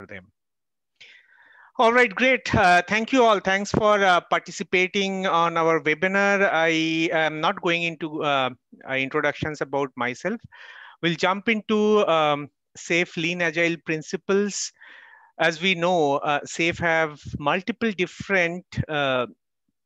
them. All right, great. Thank you all. Thanks for participating on our webinar. I am not going into introductions about myself. We'll jump into SAFe Lean Agile principles. As we know, SAFe have multiple different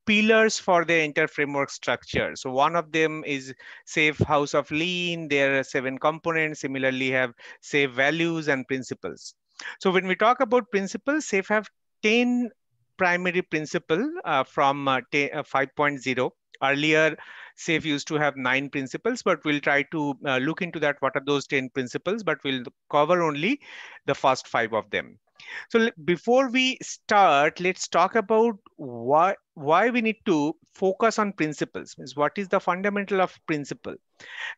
pillars for their inter-framework structure. So one of them is SAFe House of Lean. There are 7 components. Similarly, have SAFe values and principles. So when we talk about principles, SAFe have 10 primary principle from 5.0. Earlier, SAFe used to have 9 principles, but we'll try to look into that. What are those 10 principles? But we'll cover only the first 5 of them. So before we start, let's talk about why we need to focus on principles. Means what is the fundamental of principle?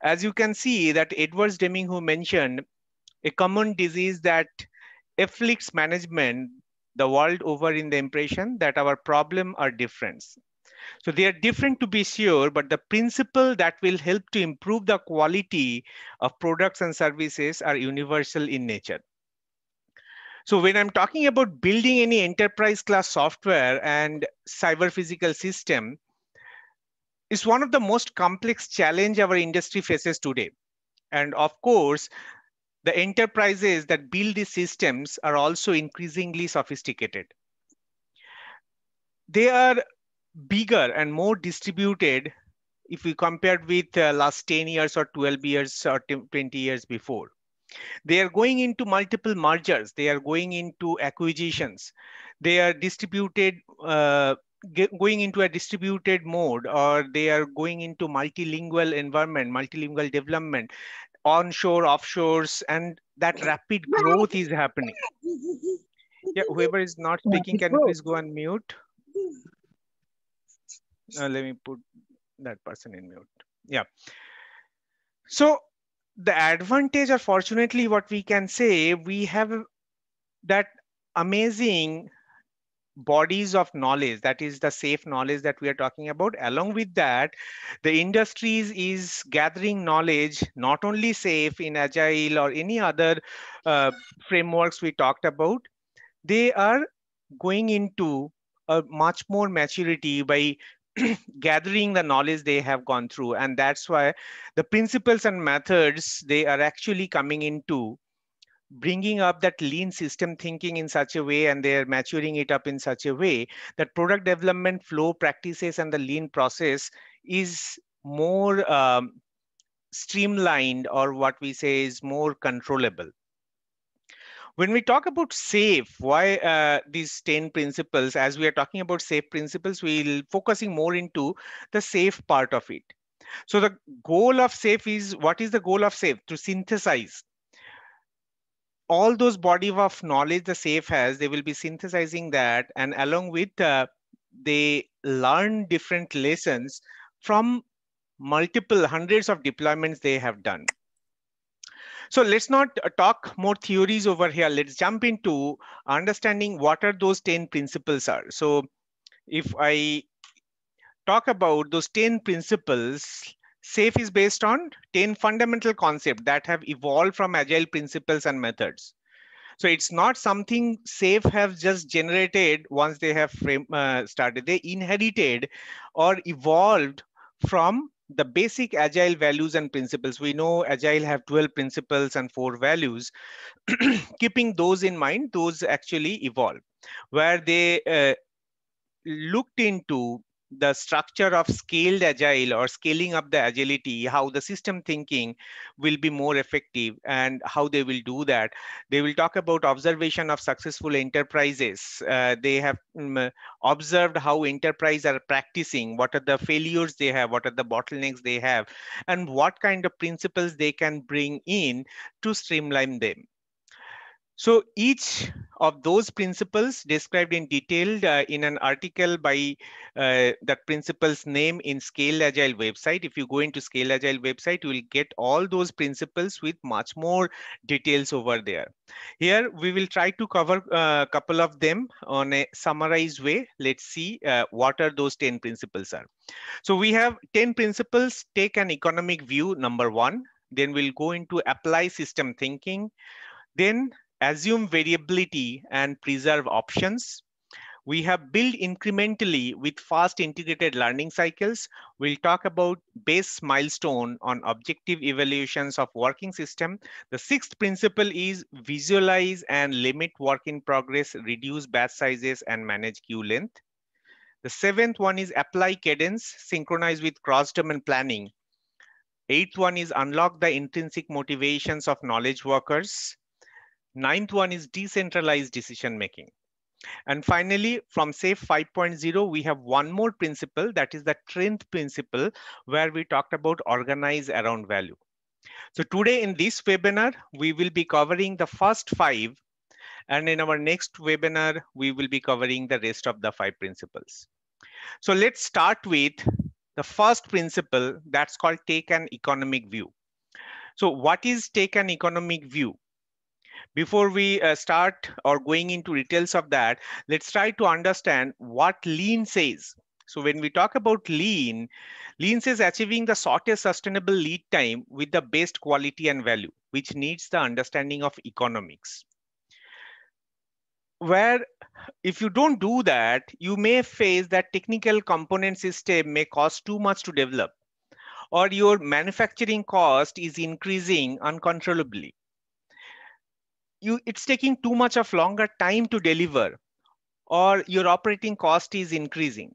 As you can see that Edwards Deming who mentioned a common disease that afflicts management the world over in the impression that our problem are different. So they are different to be sure, but the principle that will help to improve the quality of products and services are universal in nature. So when I'm talking about building any enterprise class software and cyber physical system, is one of the most complex challenge our industry faces today. And of course, the enterprises that build these systems are also increasingly sophisticated. They are bigger and more distributed if we compare with last 10 years or 12 years or 20 years before. They are going into multiple mergers. They are going into acquisitions. They are distributed, going into a distributed mode, or they are going into multilingual environment, multilingual development, onshore, offshores, and that rapid growth is happening. Yeah, whoever is not speaking, can you please go on mute? Let me put that person in mute. Yeah. So the advantage, or fortunately, what we can say, we have that amazing bodies of knowledge, that is the SAFe knowledge that we are talking about. Along with that, the industries is gathering knowledge, not only SAFe in Agile or any other frameworks we talked about. They are going into a much more maturity by gathering the knowledge they have gone through. And that's why the principles and methods, they are actually coming into bringing up that lean system thinking in such a way, and they're maturing it up in such a way that product development flow practices and the lean process is more streamlined, or what we say is more controllable. When we talk about SAFe, why these 10 principles? As we are talking about SAFe principles, we'll focusing more into the SAFe part of it. So the goal of SAFe is, what is the goal of SAFe? To synthesize all those body of knowledge the SAFe has. They will be synthesizing that, and along with they learn different lessons from multiple hundreds of deployments they have done. So let's not talk more theories over here. Let's jump into understanding what are those 10 principles are. So if I talk about those 10 principles, SAFe is based on 10 fundamental concepts that have evolved from agile principles and methods. So it's not something SAFe have just generated once they have started. They inherited or evolved from the basic agile values and principles. We know agile have 12 principles and 4 values. Keeping those in mind, those actually evolve, where they looked into the structure of scaled agile or scaling up the agility, how the system thinking will be more effective and how they will do that. They will talk about observation of successful enterprises. They have observed how enterprise are practicing, what are the failures they have, what are the bottlenecks they have, and what kind of principles they can bring in to streamline them. So each of those principles described in detail in an article by that principle's name in Scale Agile website. If you go into Scale Agile website, you will get all those principles with much more details over there. Here, we will try to cover a couple of them on a summarized way. Let's see what are those 10 principles are. So we have 10 principles. Take an economic view, number 1. Then we'll go into apply system thinking. Then assume variability, and preserve options. We have built incrementally with fast integrated learning cycles. We'll talk about base milestone on objective evaluations of working system. The sixth principle is visualize and limit work in progress, reduce batch sizes, and manage queue length. The seventh one is apply cadence, synchronize with cross-domain planning. Eighth one is unlock the intrinsic motivations of knowledge workers. Ninth one is decentralized decision making. And finally, from SAFe 5.0, we have one more principle, that is the strength principle, where we talked about organize around value. So today in this webinar, we will be covering the first 5, and in our next webinar, we will be covering the rest of the 5 principles. So let's start with the first principle, that's called take an economic view. So what is take an economic view? Before we start or going into details of that, let's try to understand what lean says. So when we talk about lean, lean says achieving the shortest sustainable lead time with the best quality and value, which needs the understanding of economics. Where if you don't do that, you may face that technical component system may cost too much to develop, or your manufacturing cost is increasing uncontrollably. It's taking too much of longer time to deliver, or your operating cost is increasing.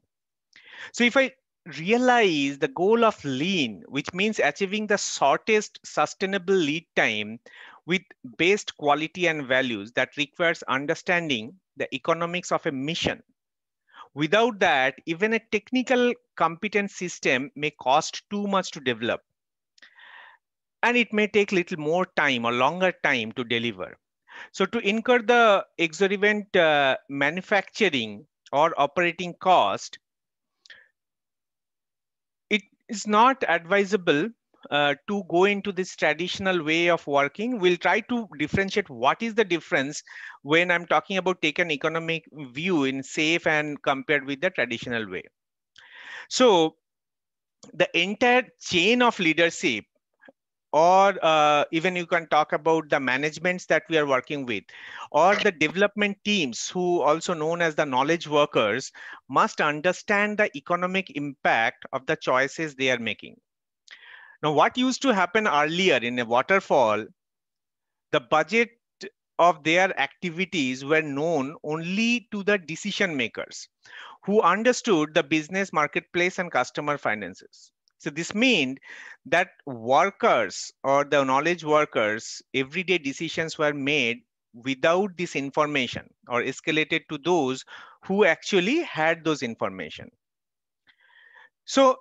So if I realize the goal of lean, which means achieving the shortest sustainable lead time with best quality and values, that requires understanding the economics of a mission. Without that, even a technical competent system may cost too much to develop, and it may take little more time or longer time to deliver. So to incur the exorbitant manufacturing or operating cost, it is not advisable to go into this traditional way of working. We'll try to differentiate what is the difference when I'm talking about take an economic view in SAFe and compared with the traditional way. So the entire chain of leadership, or even you can talk about the managements that we are working with, or the development teams, who also known as the knowledge workers, must understand the economic impact of the choices they are making. Now, what used to happen earlier in a waterfall, the budget of their activities were known only to the decision makers who understood the business, marketplace, and customer finances. So this means that workers or the knowledge workers, everyday decisions were made without this information or escalated to those who actually had those information. So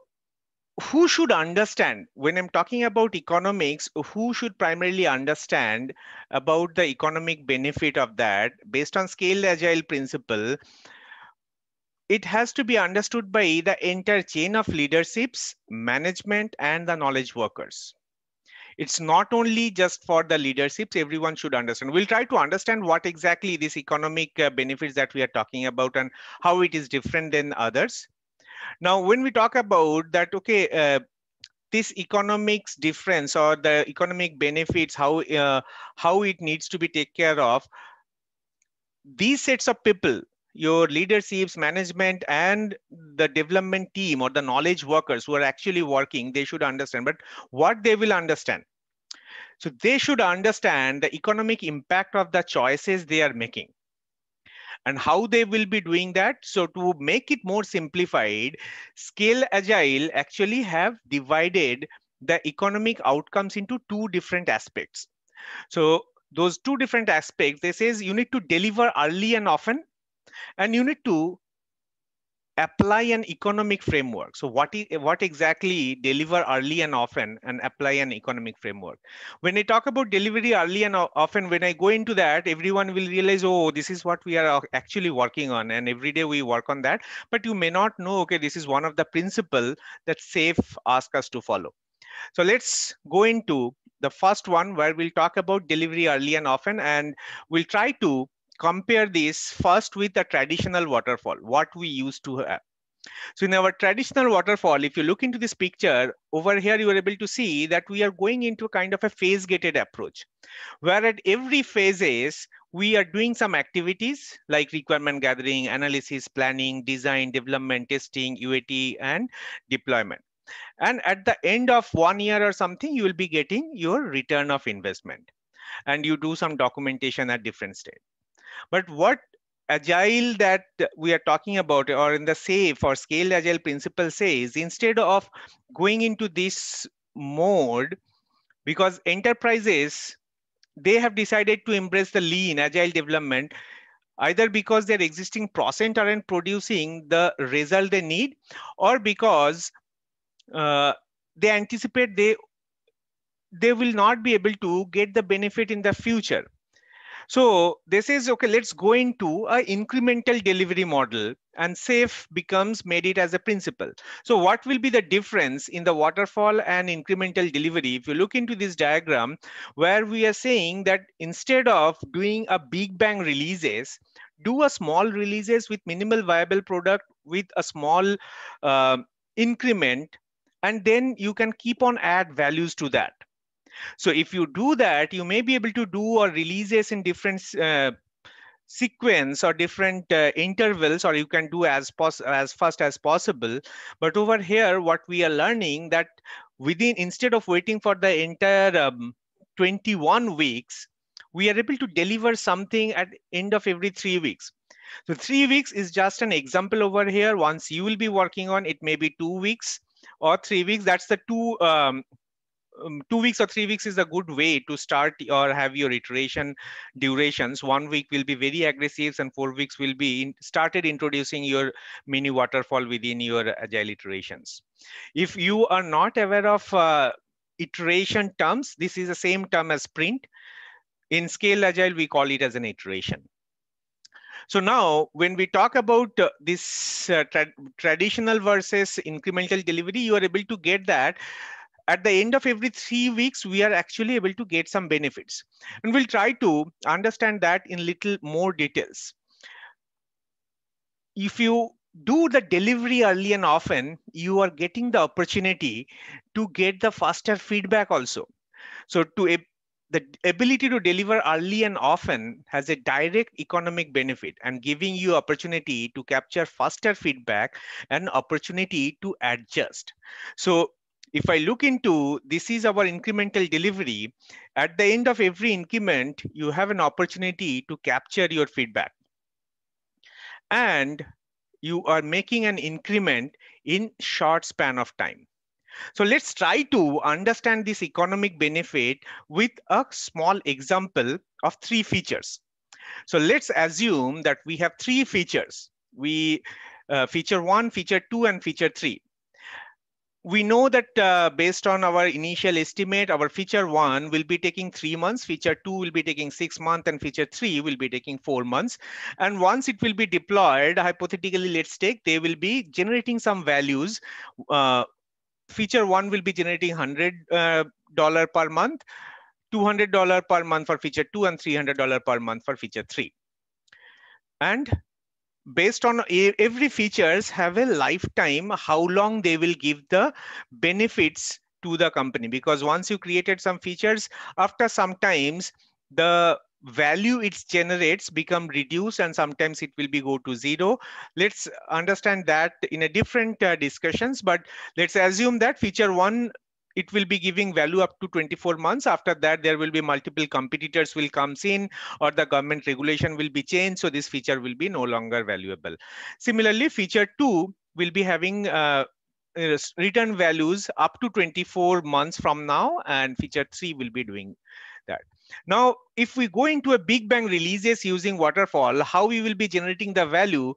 who should understand, when I'm talking about economics, who should primarily understand about the economic benefit of that based on scaled agile principle? It has to be understood by the entire chain of leaderships, management, and the knowledge workers. It's not only just for the leaderships, everyone should understand. We'll try to understand what exactly these economic benefits that we are talking about and how it is different than others. Now, when we talk about that, okay, this economics difference or the economic benefits, how it needs to be taken care of, these sets of people, your leaderships, management, and the development team or the knowledge workers who are actually working, they should understand. But what they will understand? So they should understand the economic impact of the choices they are making and how they will be doing that. So to make it more simplified, Scale Agile actually have divided the economic outcomes into 2 different aspects. So those 2 different aspects, they says you need to deliver early and often, and you need to apply an economic framework. So what exactly deliver early and often and apply an economic framework? When I talk about delivery early and often, when I go into that, everyone will realize, oh, this is what we are actually working on, and every day we work on that. But you may not know, okay, this is one of the principle that SAFe asks us to follow. So let's go into the first one, where we'll talk about delivery early and often, and we'll try to compare this first with the traditional waterfall, what we used to have. So in our traditional waterfall, if you look into this picture over here, you are able to see that we are going into kind of a phase gated approach, where at every phases, we are doing some activities like requirement gathering, analysis, planning, design, development, testing, UAT, and deployment. And at the end of 1 year or something, you will be getting your return of investment. And you do some documentation at different stage. But what agile that we are talking about, or in the safe or scaled agile principle says, instead of going into this mode, because enterprises, they have decided to embrace the lean agile development, either because their existing process aren't producing the result they need, or because uh, they anticipate they will not be able to get the benefit in the future. So this is okay. Let's go into a incremental delivery model, and SAFe becomes made it as a principle. So what will be the difference in the waterfall and incremental delivery? If you look into this diagram, where we are saying that instead of doing a big bang releases, do a small releases with minimal viable product with a small uh, increment, and then you can keep on add values to that. So if you do that, you may be able to do or releases in different sequence or different intervals, or you can do as fast as possible. But over here, what we are learning that within, instead of waiting for the entire 21 weeks, we are able to deliver something at end of every 3 weeks. So 3 weeks is just an example over here. Once you will be working on it, may be 2 weeks or 3 weeks. That's the 2 weeks or 3 weeks is a good way to start or have your iteration durations. 1 week will be very aggressive, and 4 weeks will be started introducing your mini waterfall within your agile iterations. If you are not aware of iteration terms, this is the same term as sprint. In scale agile, we call it as an iteration. So now, when we talk about this traditional versus incremental delivery, you are able to get that at the end of every 3 weeks, we are actually able to get some benefits. And we'll try to understand that in little more details. If you do the delivery early and often, you are getting the opportunity to get the faster feedback also. So the ability to deliver early and often has a direct economic benefit and giving you opportunity to capture faster feedback and opportunity to adjust. So if I look into this is our incremental delivery, at the end of every increment, you have an opportunity to capture your feedback. And you are making an increment in short span of time. So let's try to understand this economic benefit with a small example of 3 features. So let's assume that we have 3 features. We feature 1, feature 2, and feature 3. We know that based on our initial estimate, our feature 1 will be taking 3 months, feature 2 will be taking 6 months, and feature 3 will be taking 4 months. And once it will be deployed, hypothetically, let's take, they will be generating some values. Feature 1 will be generating $100 per month, $200 per month for feature 2, and $300 per month for feature 3. And based on every features have a lifetime, how long they will give the benefits to the company. Because once you created some features, after some times, the value it generates become reduced, and sometimes it will be go to 0. Let's understand that in a different discussions, but let's assume that feature 1, it will be giving value up to 24 months. After that, there will be multiple competitors will comes in, or the government regulation will be changed. So this feature will be no longer valuable. Similarly, feature 2 will be having return values up to 24 months from now, and feature 3 will be doing that. Now, if we go into a big bang releases using waterfall, how we will be generating the value,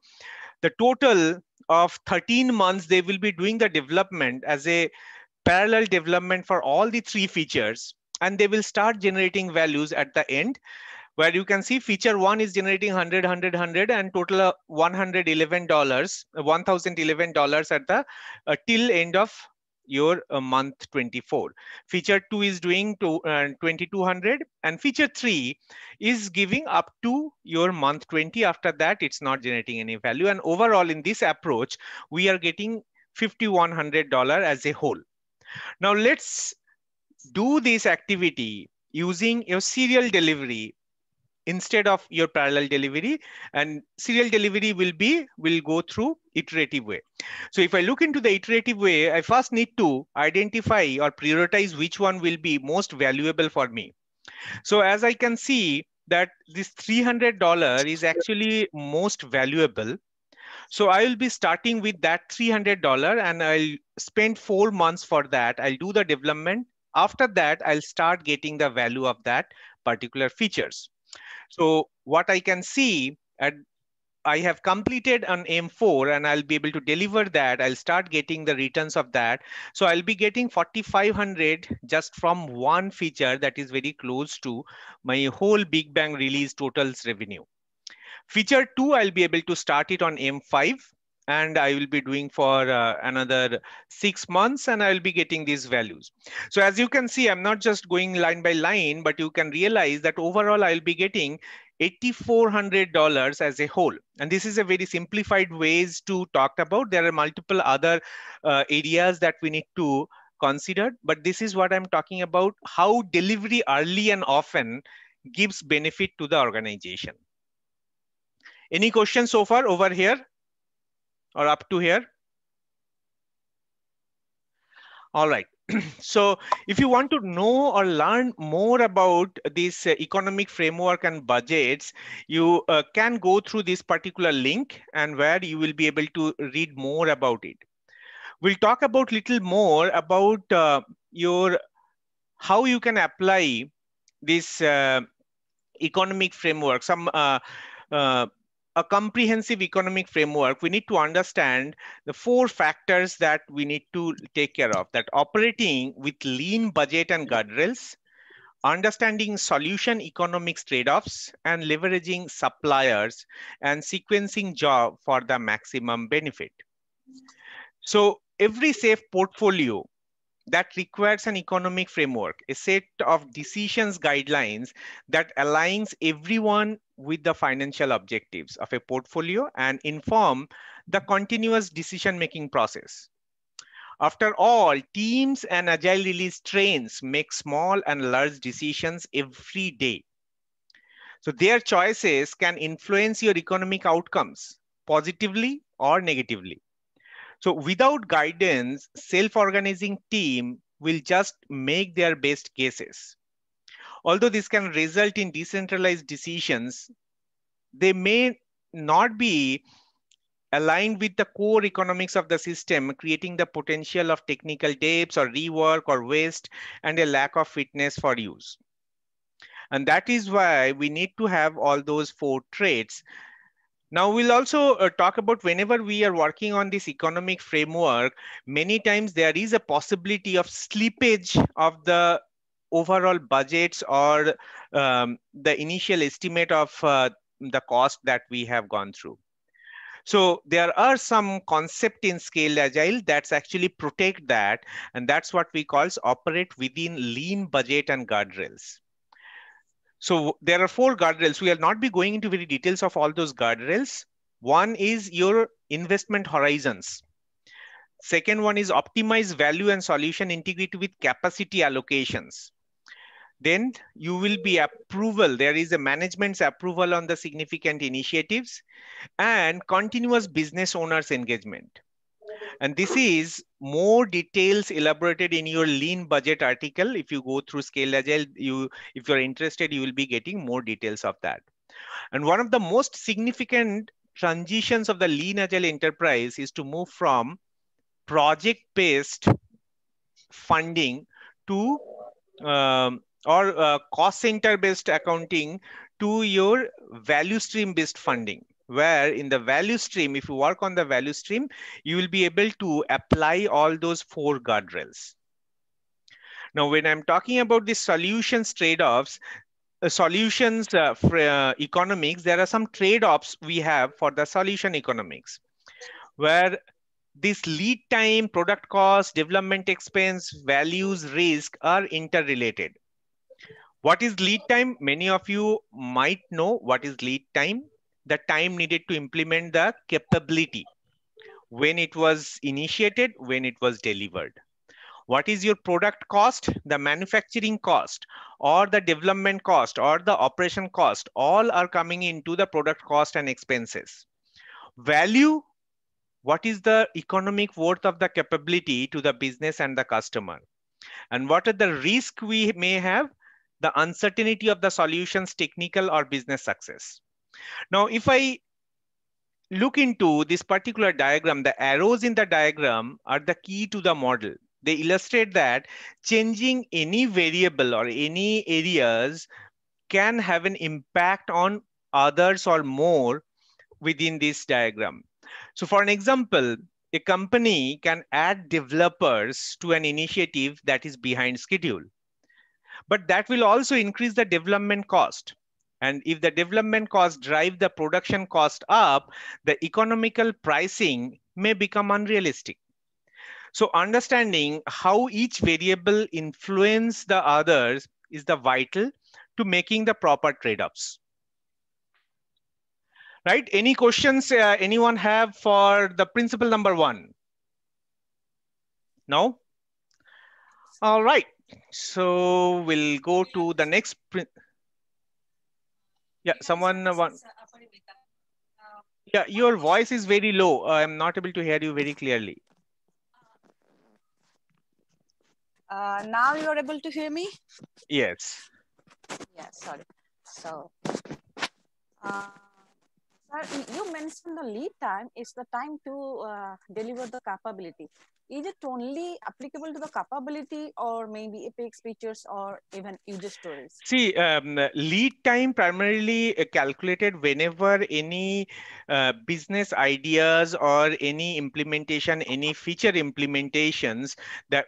the total of 13 months, they will be doing the development as a parallel development for all the 3 features, and they will start generating values at the end, where you can see feature 1 is generating 100, 100, 100, and total of $111 at the till end of your month 24. Feature 2 is doing 2200, and feature 3 is giving up to your month 20. After that, it's not generating any value. And overall, in this approach, we are getting $5,100 as a whole. Now let's do this activity using your serial delivery instead of your parallel delivery, and serial delivery will go through iterative way. So if I look into the iterative way, I first need to identify or prioritize which one will be most valuable for me. So as I can see that this $300 is actually most valuable. So I will be starting with that $300 and I'll spend 4 months for that. I'll do the development. After that, I'll start getting the value of that particular features. So what I can see, I have completed an M4 and I'll be able to deliver that. I'll start getting the returns of that. So I'll be getting 4,500 just from one feature that is very close to my whole Big Bang release totals revenue. Feature 2, I'll be able to start it on M5 and I will be doing for another 6 months and I'll be getting these values. So as you can see, I'm not just going line by line, but you can realize that overall I'll be getting $8,400 as a whole. And this is a very simplified ways to talk about. There are multiple other areas that we need to consider, but this is what I'm talking about, how delivery early and often gives benefit to the organization. Any questions so far over here or up to here? All right. So if you want to know or learn more about this economic framework and budgets, you can go through this particular link and where you will be able to read more about it. We'll talk about little more about how you can apply this economic framework, a comprehensive economic framework. We need to understand the 4 factors that we need to take care of: that operating with lean budget and guardrails, understanding solution economics trade-offs, and leveraging suppliers and sequencing job for the maximum benefit. So every safe portfolio that requires an economic framework, a set of decisions guidelines that aligns everyone with the financial objectives of a portfolio and inform the continuous decision-making process. After all, teams and agile release trains make small and large decisions every day. So their choices can influence your economic outcomes positively or negatively. So without guidance, self-organizing team will just make their best cases. Although this can result in decentralized decisions, they may not be aligned with the core economics of the system, creating the potential of technical debts or rework or waste and a lack of fitness for use. And that is why we need to have all those 4 traits. Now, we'll also talk about whenever we are working on this economic framework, many times there is a possibility of slippage of the overall budgets or the initial estimate of the cost that we have gone through. So there are some concept in Scaled Agile that's actually protect that, and that's what we call operate within lean budget and guardrails. So there are 4 guardrails. We will not be going into very details of all those guardrails. One is your investment horizons. Second one is optimize value and solution integrity with capacity allocations. Then you will be approval. There is a management's approval on the significant initiatives and continuous business owners engagement. And this is more details elaborated in your lean budget article. If you go through Scaled Agile, if you're interested, you will be getting more details of that. And one of the most significant transitions of the lean agile enterprise is to move from project-based funding to cost center-based accounting to your value stream-based funding, where in the value stream, if you work on the value stream, you will be able to apply all those 4 guardrails. Now, when I'm talking about the solutions trade-offs, solutions for economics, there are some trade-offs we have for the solution economics, where this lead time, product cost, development expense, values, risk are interrelated. What is lead time? Many of you might know what is lead time. The time needed to implement the capability, when it was initiated, when it was delivered. What is your product cost? The manufacturing cost or the development cost or the operation cost, all are coming into the product cost and expenses. Value, what is the economic worth of the capability to the business and the customer? And what are the risks we may have? The uncertainty of the solution's technical or business success. Now, if I look into this particular diagram, the arrows in the diagram are the key to the model. They illustrate that changing any variable or any areas can have an impact on others or more within this diagram. So for an example, a company can add developers to an initiative that is behind schedule, but that will also increase the development cost. And if the development cost drive the production cost up, the economical pricing may become unrealistic. So understanding how each variable influence the others is the vital to making the proper trade-offs. Right? Any questions anyone have for the principle number 1? No? All right. So we'll go to the next. Yeah, someone one. Yeah, your voice is very low. I'm not able to hear you very clearly. Now you're able to hear me? Yes. Yeah, sorry. So, sir, you mentioned the lead time is the time to deliver the capability. Is it only applicable to the capability or maybe Apex features or even user stories? See, lead time primarily calculated whenever any business ideas or any implementation, any feature implementations that.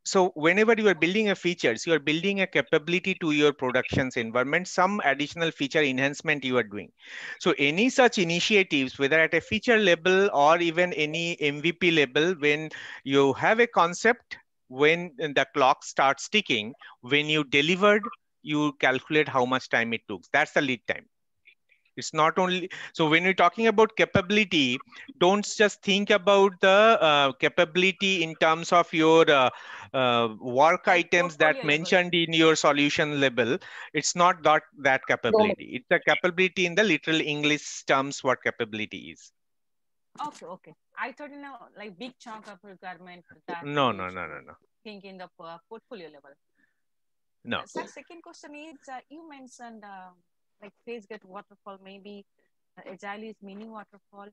So whenever you are building a features, you are building a capability to your productions environment, some additional feature enhancement you are doing. So any such initiatives, whether at a feature level or even any MVP level, when you have a concept, when the clock starts ticking, when you delivered, you calculate how much time it took. That's the lead time. It's not only, so when you're talking about capability, don't just think about the capability in terms of your work Like items that portfolio mentioned in your solution level. It's not that capability. It's the capability in the literal English terms, what capability is. Okay. I thought, like big chunk of requirement that No. think in the portfolio level. No. So second question is, you mentioned like phase get waterfall, maybe agile is mini waterfall.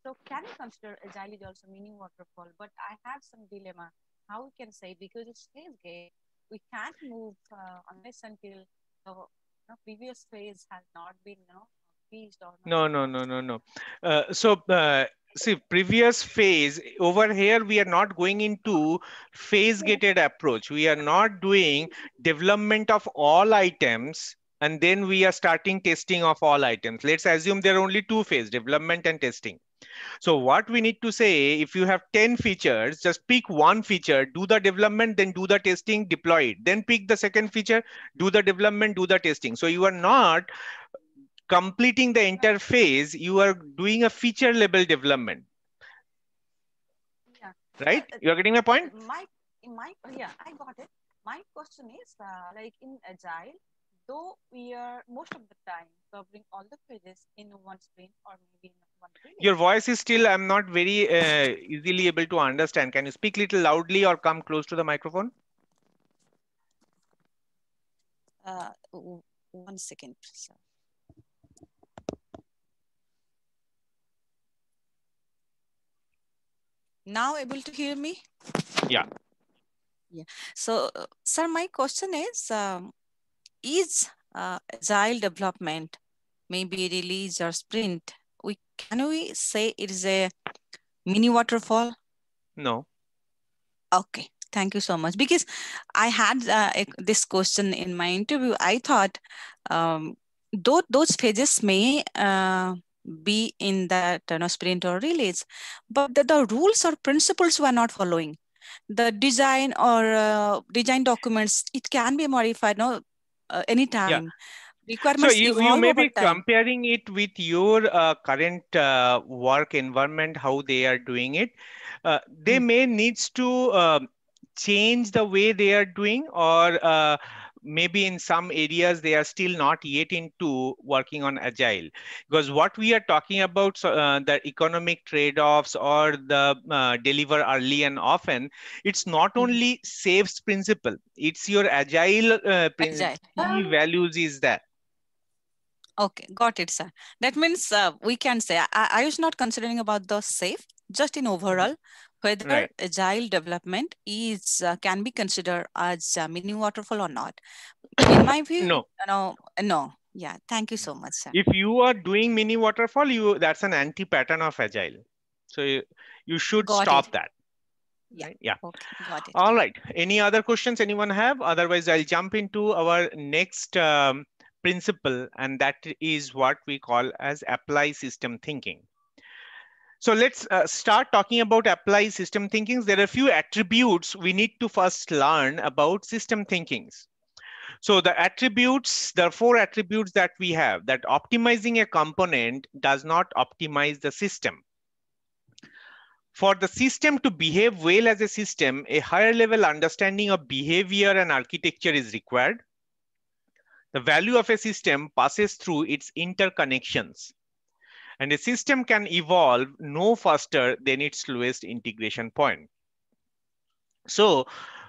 So can you consider agile is also mini waterfall? But I have some dilemma. How we can say, because it's phase gate, we can't move unless until the previous phase has not been finished or No. See, previous phase over here, we are not going into phase gated approach. We are not doing development of all items and then we are starting testing of all items. Let's assume there are only 2 phases, development and testing. So what we need to say, if you have 10 features, just pick one feature, do the development, then do the testing, deploy it. Then pick the second feature, do the development, do the testing. So you are not completing the interface, you are doing a feature level development. Yeah. Right? You're getting my point? Yeah, I got it. My question is, like in Agile, though we are most of the time covering all the phases in one sprint or maybe in one period. Your voice is still, I'm not very easily able to understand. Can you speak a little loudly or come close to the microphone? 1 second, sir. Now able to hear me? Yeah. So, sir, my question is agile development, maybe release or sprint, can we say it is a mini waterfall? No. Okay, thank you so much. Because I had this question in my interview. I thought those phases may be in that sprint or release, but the rules or principles were not following. The design or design documents, it can be modified Yeah. anytime. So Requirements you evolve may over be time. comparing it with your current work environment, how they are doing it. They Mm. may needs to change the way they are doing, or maybe in some areas they are still not yet into working on agile. Because what we are talking about, so, the economic trade-offs or the deliver early and often, it's not Mhm. only SAFE's principle, it's your agile Agile. key values is that. Okay, got it, sir. That means we can say I was not considering about the safe, just in Mhm. overall, whether Right. agile development is can be considered as a mini waterfall or not. In my view, No. no. Yeah, thank you so much, sir. If you are doing mini waterfall, that's an anti-pattern of agile. So you should Got it. stop that. Yeah. Right? Yeah. Okay, got it. All right. Any other questions anyone have? Otherwise, I'll jump into our next principle, and that is what we call as apply system thinking. So let's start talking about apply system thinkings. There are a few attributes we need to first learn about system thinkings. So the attributes, there are four attributes that we have, that optimizing a component does not optimize the system. For the system to behave well as a system, a higher level understanding of behavior and architecture is required. The value of a system passes through its interconnections, and a system can evolve no faster than its slowest integration point. So,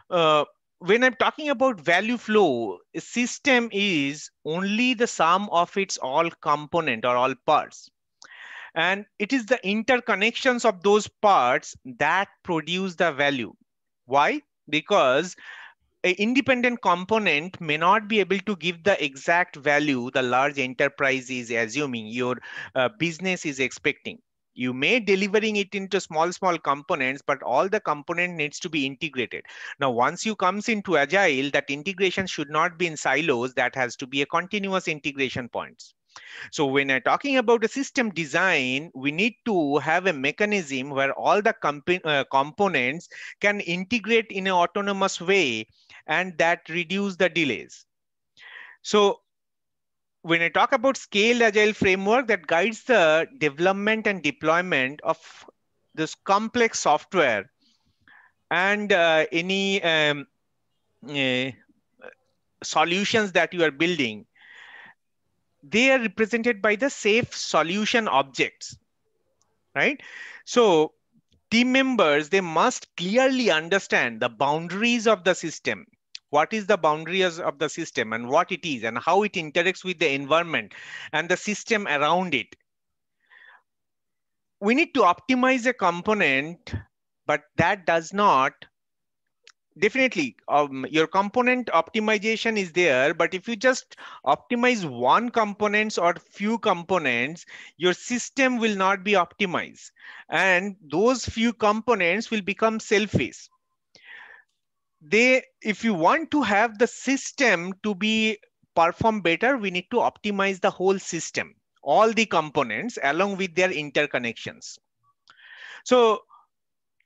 when I'm talking about value flow, a system is only the sum of its all component or all parts. And it is the interconnections of those parts that produce the value. Why? Because an independent component may not be able to give the exact value the large enterprise is assuming your business is expecting. You may delivering it into small components, but all the component needs to be integrated. Now once you comes into agile, that integration should not be in silos, that has to be a continuous integration points. So when I'm talking about a system design, we need to have a mechanism where all the components can integrate in an autonomous way, and that reduce the delays. So when I talk about scaled agile framework that guides the development and deployment of this complex software and any uh, solutions that you are building, they are represented by the safe solution objects, right? So team members, they must clearly understand the boundaries of the system. What is the boundaries of the system and what it is and how it interacts with the environment and the system around it. We need to optimize a component, but that does not, definitely your component optimization is there, but if you just optimize one components or few components, your system will not be optimized, and those few components will become selfish. If you want to have the system to be perform better, we need to optimize the whole system, all the components along with their interconnections. So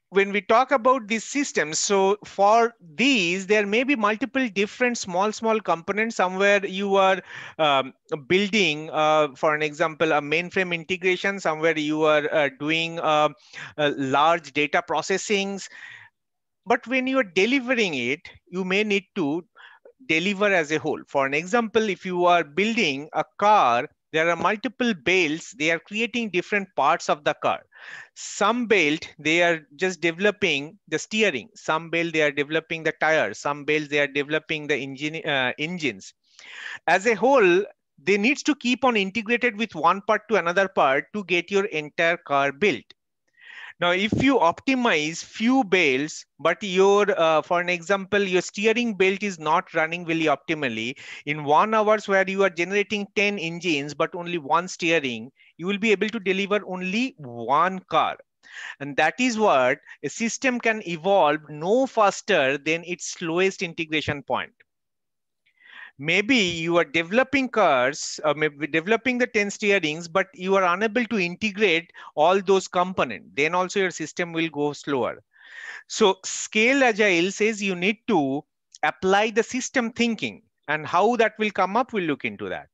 when we talk about these systems, so for these, there may be multiple different small components. Somewhere you are building, for an example, a mainframe integration. Somewhere you are doing large data processings. But when you are delivering it, you may need to deliver as a whole. For an example, if you are building a car, there are multiple belts, they are creating different parts of the car. Some belt, they are just developing the steering. Some belt, they are developing the tires. Some belts, they are developing the engines. As a whole, they needs to keep on integrated with one part to another part to get your entire car built. Now, if you optimize few belts, but for an example, your steering belt is not running really optimally, in 1 hour where you are generating 10 engines, but only one steering, you will be able to deliver only one car. And that is what a system can evolve no faster than its slowest integration point. Maybe you are developing cars, maybe developing the 10 steerings, but you are unable to integrate all those components. Then also your system will go slower. So Scale Agile says you need to apply the system thinking, and how that will come up, we'll look into that.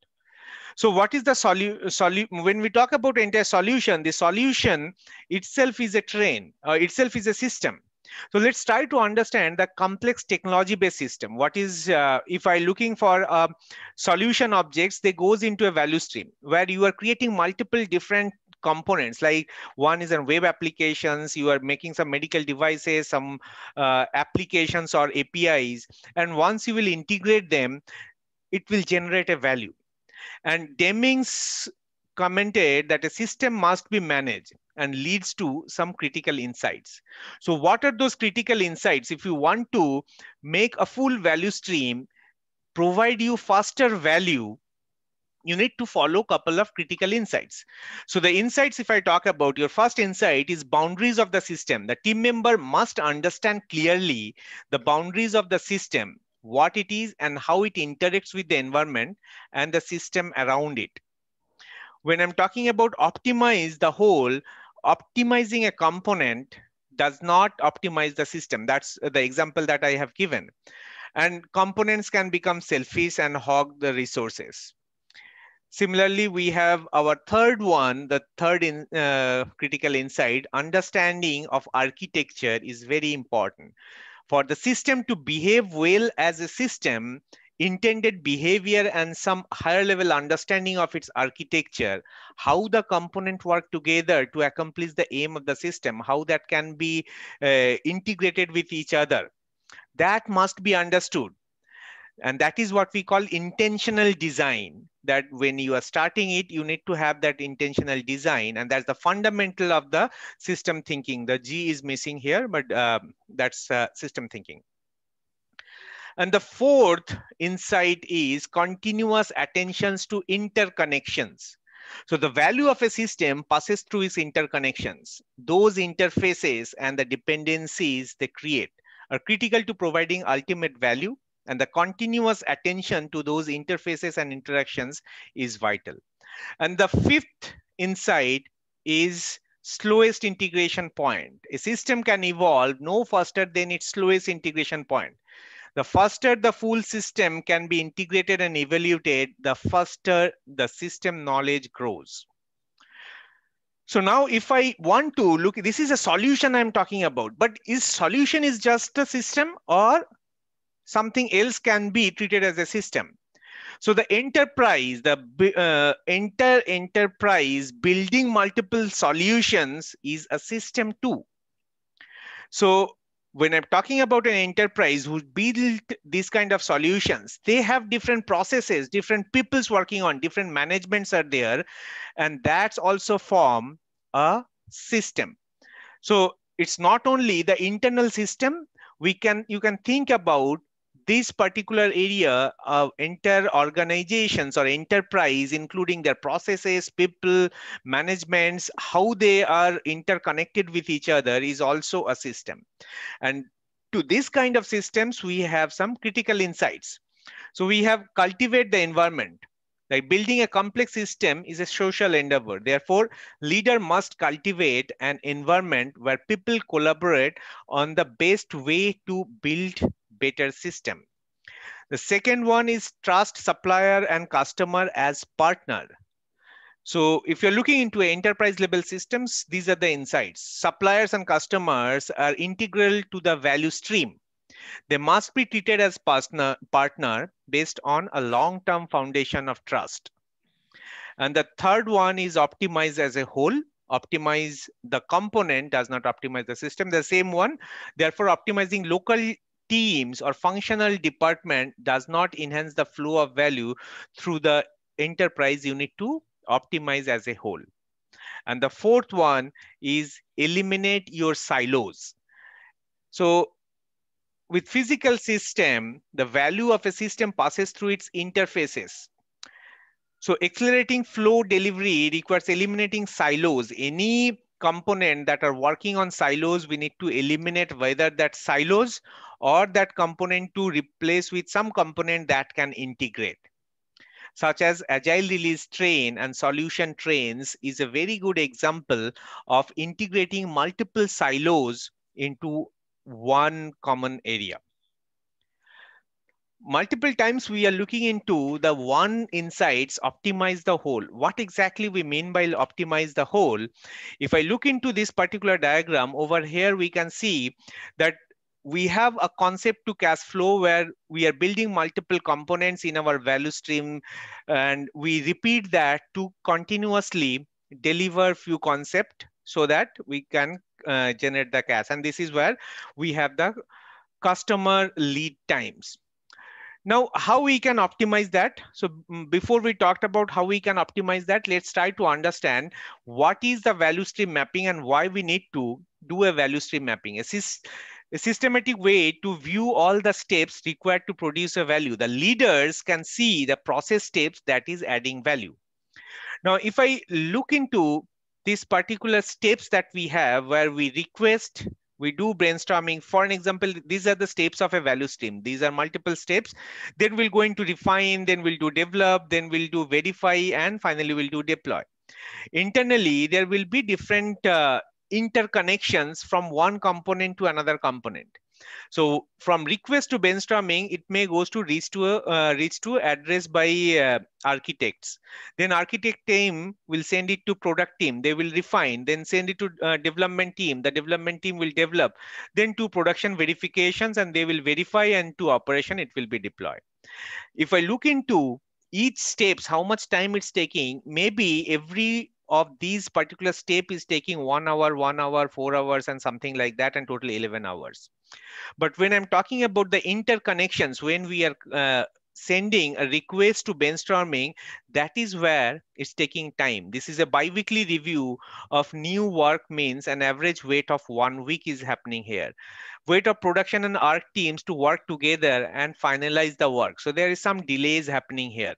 So what is the solution? When we talk about entire solution, the solution itself is a train, itself is a system. So let's try to understand the complex technology-based system. What is, if I looking for solution objects, they goes into a value stream where you are creating multiple different components. Like one is in web applications, you are making some medical devices, some applications or APIs. And once you will integrate them, it will generate a value. And Demings commented that a system must be managed and leads to some critical insights. So what are those critical insights? If you want to make a full value stream, provide you faster value, you need to follow a couple of critical insights. So the insights, if I talk about, your first insight is boundaries of the system. The team member must understand clearly the boundaries of the system, what it is and how it interacts with the environment and the system around it. When I'm talking about optimize the whole, optimizing a component does not optimize the system. That's the example that I have given. And components can become selfish and hog the resources. Similarly, we have our third one, the third critical insight, understanding of architecture is very important. For the system to behave well as a system, intended behavior and some higher level understanding of its architecture, how the component work together to accomplish the aim of the system, how that can be integrated with each other, that must be understood. And that is what we call intentional design, that when you are starting it, you need to have that intentional design. And that's the fundamental of the system thinking. The G is missing here, but that's system thinking. And the fourth insight is continuous attentions to interconnections. So the value of a system passes through its interconnections. Those interfaces and the dependencies they create are critical to providing ultimate value, and the continuous attention to those interfaces and interactions is vital. And the fifth insight is slowest integration point. A system can evolve no faster than its slowest integration point. The faster the full system can be integrated and evaluated, the faster the system knowledge grows. So now if I want to look, this is a solution I'm talking about, but is solution is just a system or something else can be treated as a system? So the enterprise, the enterprise building multiple solutions is a system too. So when I'm talking about an enterprise who built these kind of solutions, they have different processes, different people's working on, different managements are there, and that's also form a system. So it's not only the internal system, you can think about this particular area of entire organizations or enterprise, including their processes, people, managements, how they are interconnected with each other is also a system. And to this kind of systems, we have some critical insights. So we have cultivate the environment. Like building a complex system is a social endeavor. Therefore, leader must cultivate an environment where people collaborate on the best way to build better system. The second one is trust supplier and customer as partner. So if you're looking into enterprise level systems, these are the insights. Suppliers and customers are integral to the value stream. They must be treated as partner based on a long-term foundation of trust. And the third one is optimize as a whole. Optimize the component does not optimize the system. The same one, therefore optimizing local teams or functional department does not enhance the flow of value through the enterprise. You need to optimize as a whole. And the fourth one is eliminate your silos. So with physical system, the value of a system passes through its interfaces. So accelerating flow delivery requires eliminating silos. Any component that are working on silos, we need to eliminate whether that silos or that component to replace with some component that can integrate, such as agile release train and solution trains is a very good example of integrating multiple silos into one common area. Multiple times we are looking into the one insights optimize the whole. What exactly we mean by optimize the whole? If I look into this particular diagram over here, we can see that we have a concept to cash flow where we are building multiple components in our value stream, and we repeat that to continuously deliver few concept so that we can generate the cash. And this is where we have the customer lead times. Now, how we can optimize that? So before we talked about how we can optimize that, let's try to understand what is the value stream mapping and why we need to do a value stream mapping. A systematic way to view all the steps required to produce a value. The leaders can see the process steps that is adding value. Now, if I look into these particular steps that we have where we request, we do brainstorming. For an example, these are the steps of a value stream. These are multiple steps. Then we'll go into refine, then we'll do develop, then we'll do verify, and finally we'll do deploy. Internally, there will be different interconnections from one component to another component. So from request to brainstorming, it may goes to reach to address by architects. Then architect team will send it to product team. They will refine, then send it to development team. The development team will develop, then to production verifications, and they will verify, and to operation, it will be deployed. If I look into each steps, how much time it's taking, maybe every of these particular step is taking 1 hour, 1 hour, 4 hours, and something like that, and total 11 hours. But when I'm talking about the interconnections, when we are sending a request to brainstorming, that is where it's taking time. This is a bi-weekly review of new work, means an average wait of 1 week is happening here. Wait of production and ARC teams to work together and finalize the work. So there is some delays happening here.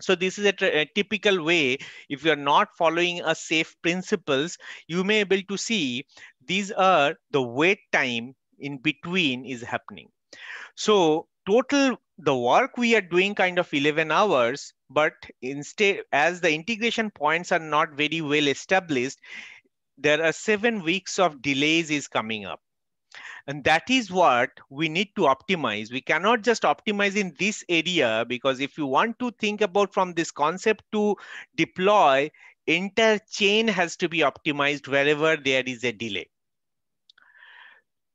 So this is a typical way. If you're not following a safe principles, you may be able to see these are the wait time in between is happening. So total the work we are doing kind of 11 hours, but instead, as the integration points are not very well established, there are 7 weeks of delays is coming up. And that is what we need to optimize. We cannot just optimize in this area, because if you want to think about from this concept to deploy, entire chain has to be optimized wherever there is a delay.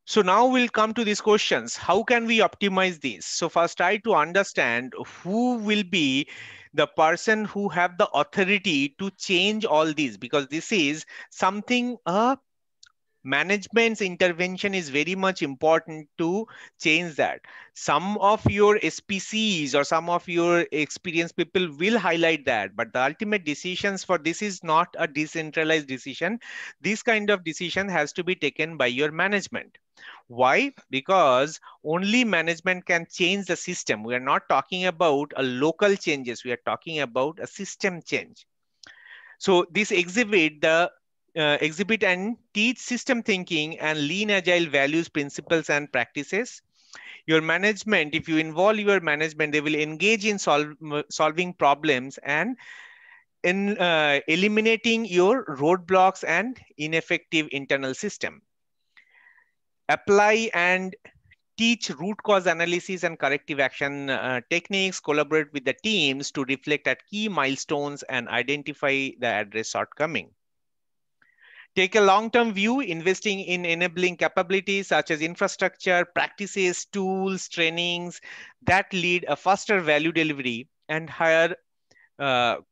So now we'll come to these questions. How can we optimize this? So first try to understand who will be the person who have the authority to change all these, because this is something management's intervention is very much important to change that. Some of your SPCs or some of your experienced people will highlight that, but the ultimate decisions for this is not a decentralized decision. This kind of decision has to be taken by your management. Why? Because only management can change the system. We are not talking about a local changes. We are talking about a system change. So this exhibit and teach system thinking and lean agile values, principles, and practices. Your management, if you involve your management, they will engage in solving problems and in eliminating your roadblocks and ineffective internal system. Apply and teach root cause analysis and corrective action techniques, collaborate with the teams to reflect at key milestones and identify the address shortcoming. Take a long-term view, investing in enabling capabilities such as infrastructure, practices, tools, trainings that lead a faster value delivery and higher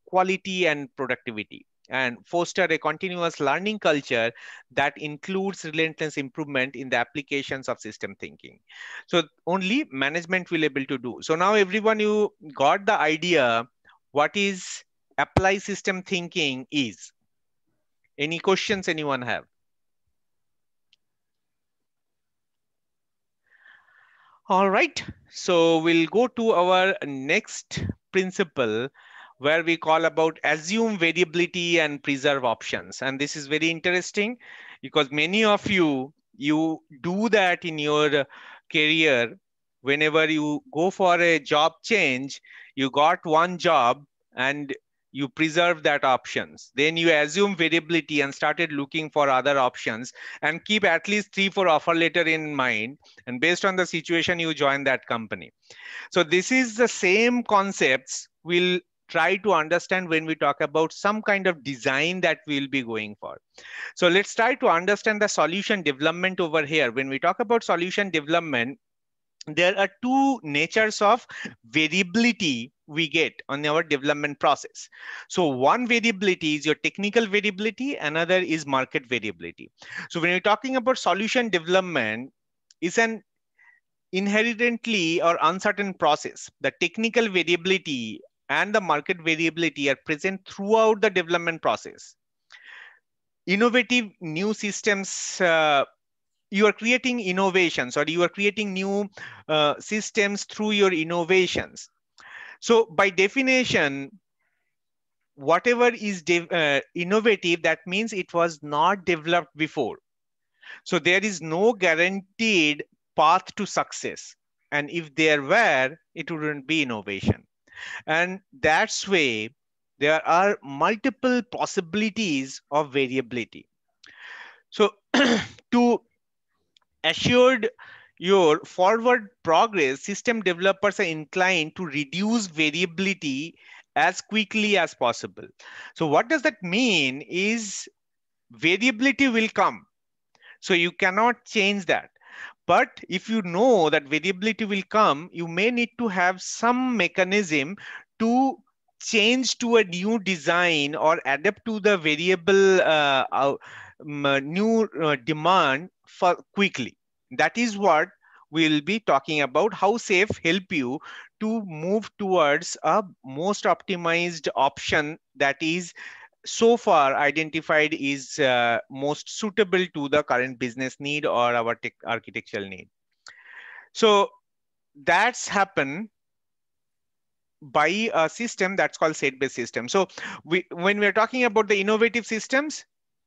quality and productivity, and foster a continuous learning culture that includes relentless improvement in the applications of system thinking. So only management will be able to do. So now everyone, you got the idea what is apply system thinking is. Any questions anyone have? All right, so we'll go to our next principle, where we call about assume variability and preserve options. And this is very interesting because many of you do that in your career. Whenever you go for a job change, you got one job and you preserve that options. Then you assume variability and started looking for other options and keep at least 3-4 offer letter in mind. And based on the situation, you join that company. So this is the same concepts we'll try to understand when we talk about some kind of design that we'll be going for. So let's try to understand the solution development over here. When we talk about solution development, there are two natures of variability we get on our development process. So one variability is your technical variability, another is market variability. So when you're talking about solution development, it's an inherently or uncertain process. The technical variability and the market variability are present throughout the development process. Innovative new systems, you are creating innovations or you are creating new systems through your innovations. So by definition, whatever is innovative, that means it was not developed before. So there is no guaranteed path to success. And if there were, it wouldn't be innovation. And that's way there are multiple possibilities of variability. So to assured your forward progress, system developers are inclined to reduce variability as quickly as possible. So what does that mean is variability will come. So you cannot change that. But if you know that variability will come, you may need to have some mechanism to change to a new design or adapt to the variable new demand for quickly. That is what we'll be talking about, how SAFe help you to move towards a most optimized option that is so far identified is most suitable to the current business need or our architectural need. So that's happened by a system that's called set-based system. So when we're talking about the innovative systems,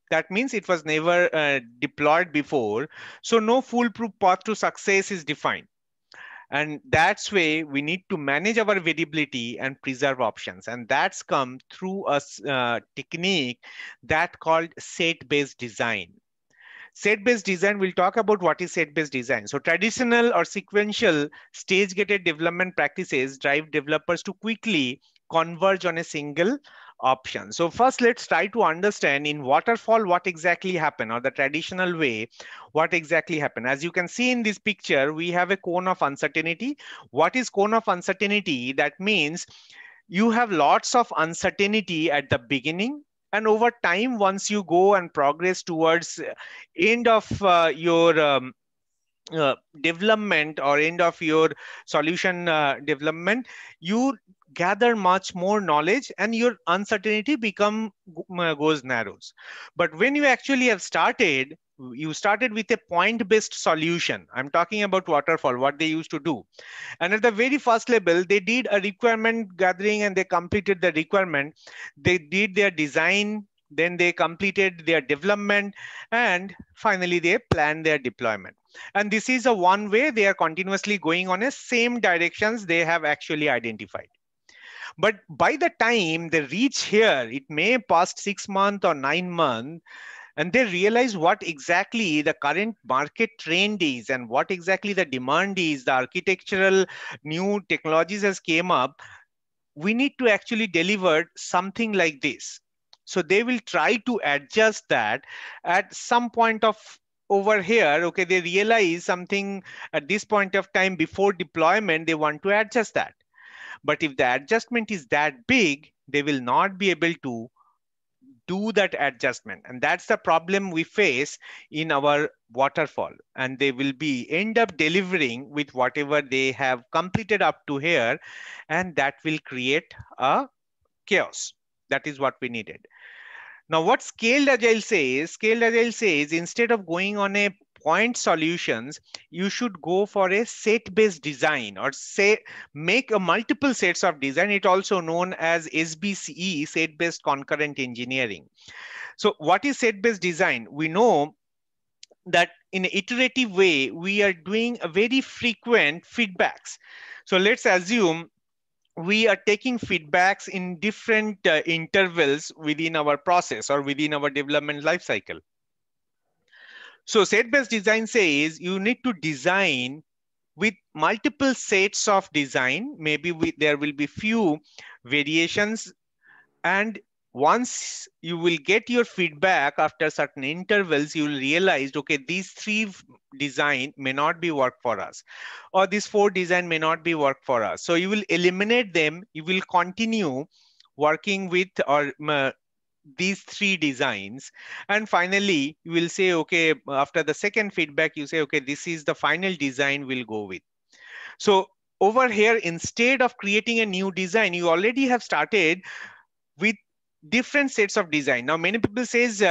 that means it was never deployed before. So no foolproof path to success is defined. And that's way we need to manage our variability and preserve options. And that's come through a technique that called set-based design. Set-based design, we'll talk about what is set-based design. So traditional or sequential stage-gated development practices drive developers to quickly converge on a single option. So first, let's try to understand in waterfall what exactly happened, or the traditional way, what exactly happened. As you can see in this picture, we have a cone of uncertainty. What is cone of uncertainty? That means you have lots of uncertainty at the beginning, and over time, once you go and progress towards end of your development or end of your solution development, you gather much more knowledge and your uncertainty goes narrows. But when you actually have started, you started with a point-based solution. I'm talking about waterfall, what they used to do. And at the very first level, they did a requirement gathering and they completed the requirement. They did their design, then they completed their development, and finally they planned their deployment. And this is a one way they are continuously going on a same directions they have actually identified. But by the time they reach here, it may past 6 months or 9 months, and they realize what exactly the current market trend is and what exactly the demand is, the architectural new technologies has came up. We need to actually deliver something like this. So they will try to adjust that at some point of over here. Okay, they realize something at this point of time before deployment, they want to adjust that. But if the adjustment is that big, they will not be able to do that adjustment. And that's the problem we face in our waterfall. And they will be end up delivering with whatever they have completed up to here. And that will create a chaos. That is what we needed. Now, what Scaled Agile says instead of going on a point solutions, you should go for a set-based design, or say make a multiple sets of design. It also known as SBCE, set-based concurrent engineering. So what is set-based design? We know that in an iterative way, we are doing a very frequent feedbacks. So let's assume we are taking feedbacks in different intervals within our process or within our development life cycle. So set-based design says you need to design with multiple sets of design. Maybe there will be few variations, and once you will get your feedback after certain intervals, you will realize, okay, these three design may not be work for us, or these four design may not be work for us. So you will eliminate them. You will continue working with or these three designs, and finally you will say, okay, after the second feedback, you say, okay, this is the final design we'll go with. So over here, instead of creating a new design, you already have started with different sets of design. Now, many people says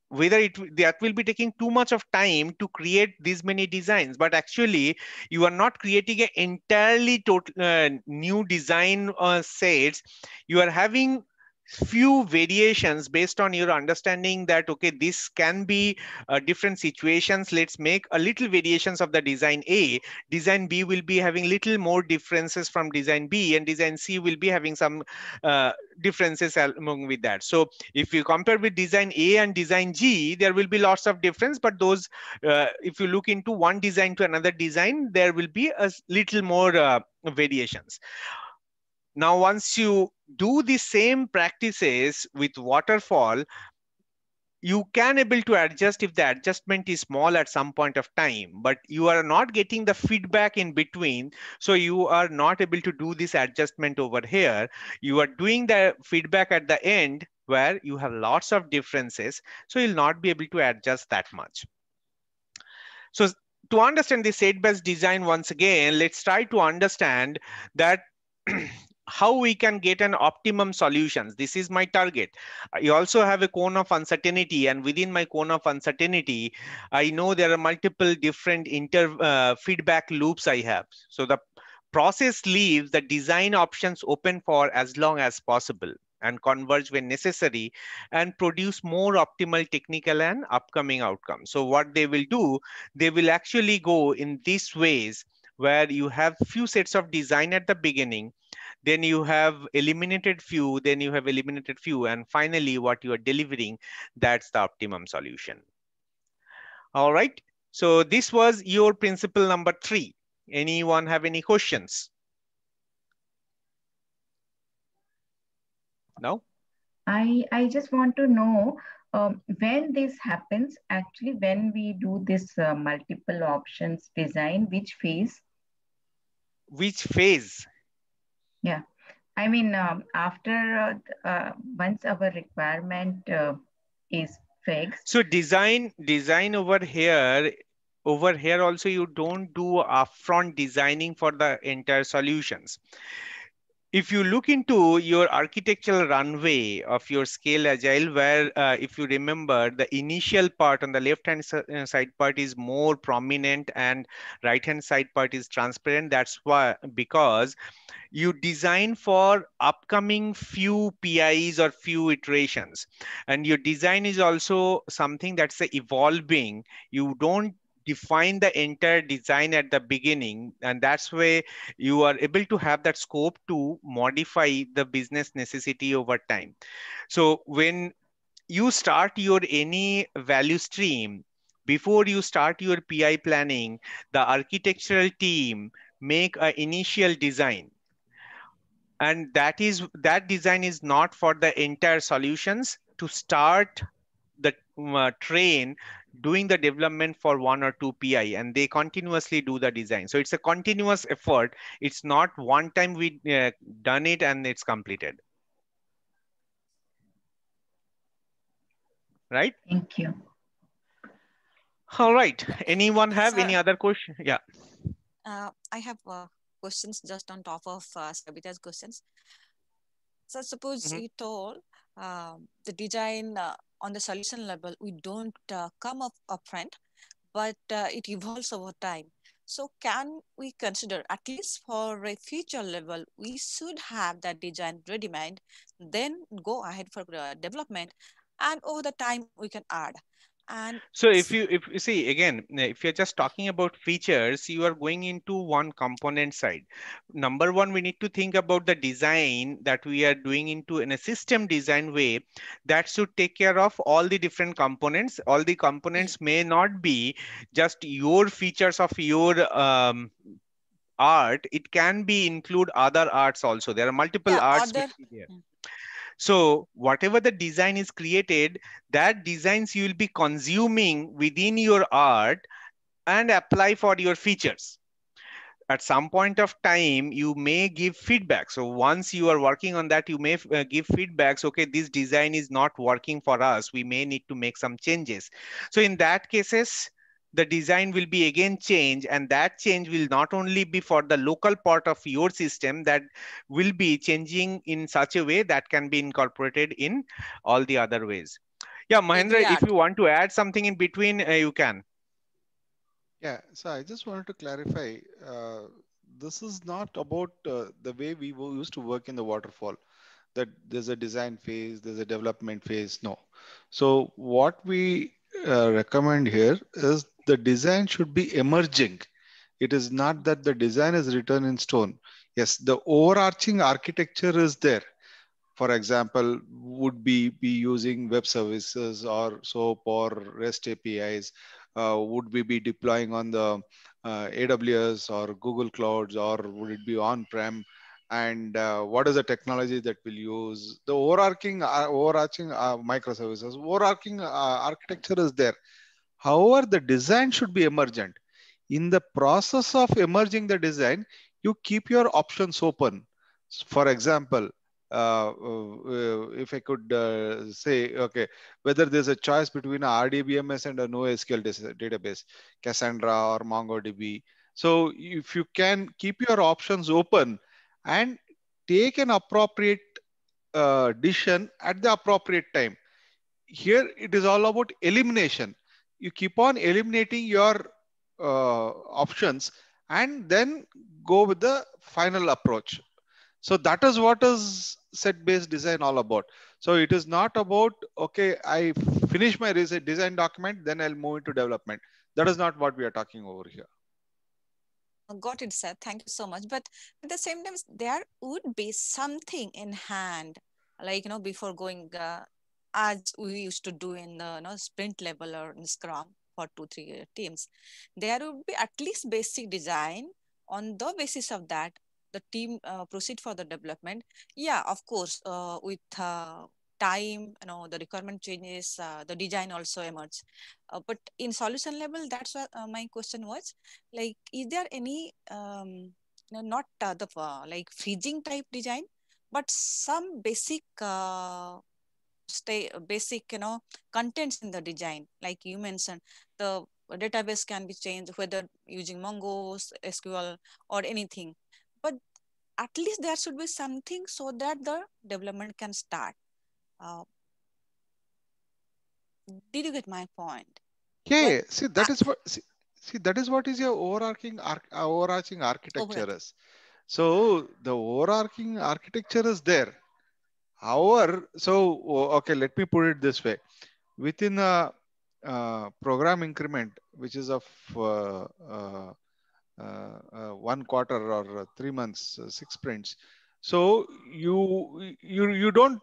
whether that will be taking too much of time to create these many designs, but actually you are not creating an entirely total new design sets. You are having few variations based on your understanding that, okay, this can be different situations. Let's make a little variations of the design A. Design B will be having little more differences from design B, and design C will be having some differences along with that. So if you compare with design A and design G, there will be lots of difference, but those if you look into one design to another design, there will be a little more variations. Now, once you do the same practices with waterfall, you can able to adjust if the adjustment is small at some point of time, but you are not getting the feedback in between. So you are not able to do this adjustment over here. You are doing the feedback at the end where you have lots of differences. So you'll not be able to adjust that much. So to understand the set-based design once again, let's try to understand that how we can get an optimum solutions. This is my target. I also have a cone of uncertainty, and within my cone of uncertainty, I know there are multiple different feedback loops I have. So the process leaves the design options open for as long as possible, and converge when necessary, and produce more optimal technical and upcoming outcomes. So what they will do, they will actually go in these ways, where you have few sets of design at the beginning, then you have eliminated few, then you have eliminated few, and finally what you are delivering, that's the optimum solution. All right, so this was your principle number 3. Anyone have any questions? No? I just want to know when this happens, actually, when we do this multiple options design, which phase? Which phase? Yeah, I mean, after once our requirement is fixed. So design over here also, you don't do upfront designing for the entire solutions. If you look into your architectural runway of your scale agile, where if you remember, the initial part on the left hand side part is more prominent and right hand side part is transparent. That's why, because you design for upcoming few PIs or few iterations, and your design is also something that's evolving. You don't define the entire design at the beginning, and that's where you are able to have that scope to modify the business necessity over time. So when you start your any value stream, before you start your PI planning, the architectural team make an initial design, and that design is not for the entire solutions to start the train doing the development for one or two PI, and they continuously do the design. So it's a continuous effort. It's not one time we done it and it's completed. Right? Thank you. All right. Anyone have Sir, any other question? Yeah. I have questions just on top of Sabita's questions. So suppose you told the design on the solution level, we don't come up upfront, but it evolves over time. So can we consider, at least for a future level, we should have that design ready-made, then go ahead for development, and over the time we can add. And So if you see again, if you're just talking about features, you are going into one component side. Number one, we need to think about the design that we are doing into in a system design way that should take care of all the different components. All the yeah, components may not be just your features of your art. It can be include other arts also. There are multiple yeah, arts may other. be there. Mm. So whatever the design is created, that designs you will be consuming within your art and apply for your features. At some point of time, you may give feedback. So once you are working on that, you may give feedbacks. Okay, this design is not working for us. We may need to make some changes. So in that cases, the design will be again changed, and that change will not only be for the local part of your system, that will be changing in such a way that can be incorporated in all the other ways. Yeah, Every Mahendra, if art. you want to add something in between, you can. Yeah, so I just wanted to clarify. This is not about the way we used to work in the waterfall, that there's a design phase, there's a development phase. No. So what we recommend here is the design should be emerging. It is not that the design is written in stone. Yes, the overarching architecture is there. For example, would be using web services or SOAP or REST APIs? Would we be deploying on the AWS or Google Clouds, or would it be on-prem? And what is the technology that we'll use? The overarching microservices, overarching architecture is there. However, the design should be emergent. In the process of emerging the design, you keep your options open. For example, if I could say, okay, whether there's a choice between a RDBMS and a NoSQL database, Cassandra or MongoDB. So if you can keep your options open and take an appropriate decision at the appropriate time. Here, it is all about elimination. You keep on eliminating your options and then go with the final approach. So that is what is set-based design all about. So it is not about, okay, I finish my design document, then I'll move into development. That is not what we are talking over here. Got it, sir. Thank you so much. But at the same time, there would be something in hand, like, before going, as we used to do in the sprint level or in Scrum for 2-3 teams, there would be at least basic design. On the basis of that, the team proceed for the development. Yeah, of course, with time, the requirement changes, the design also emerge. But in solution level, that's what my question was. Like, is there any not the like freezing type design, but some basic basic contents in the design, like you mentioned, the database can be changed whether using Mongo, SQL, or anything, but at least there should be something so that the development can start. uh, did you get my point? Yeah, But yeah. See, that is what. See, that is what is your overarching overall, architecture is. So the overarching architecture is there. However, so okay, let me put it this way: within a program increment, which is of 1 quarter or 3 months, 6 sprints. So you don't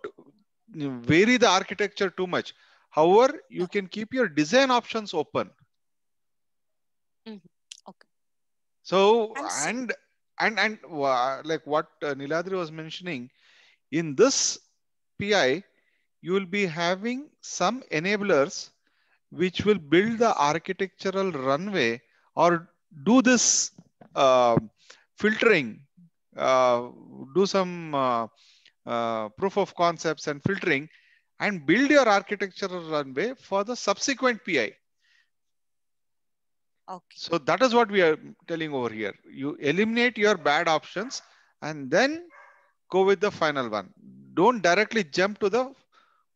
vary the architecture too much. However, you okay. can keep your design options open. Mhm. Okay. So And so, like what Niladri was mentioning, in this PI, you will be having some enablers which will build the architectural runway or do this uh, filtering, uh, do some proof of concepts and filtering, and build your architectural runway for the subsequent PI. okay. So that is what we are telling over here. You eliminate your bad options and then go with the final one. Don't directly jump to the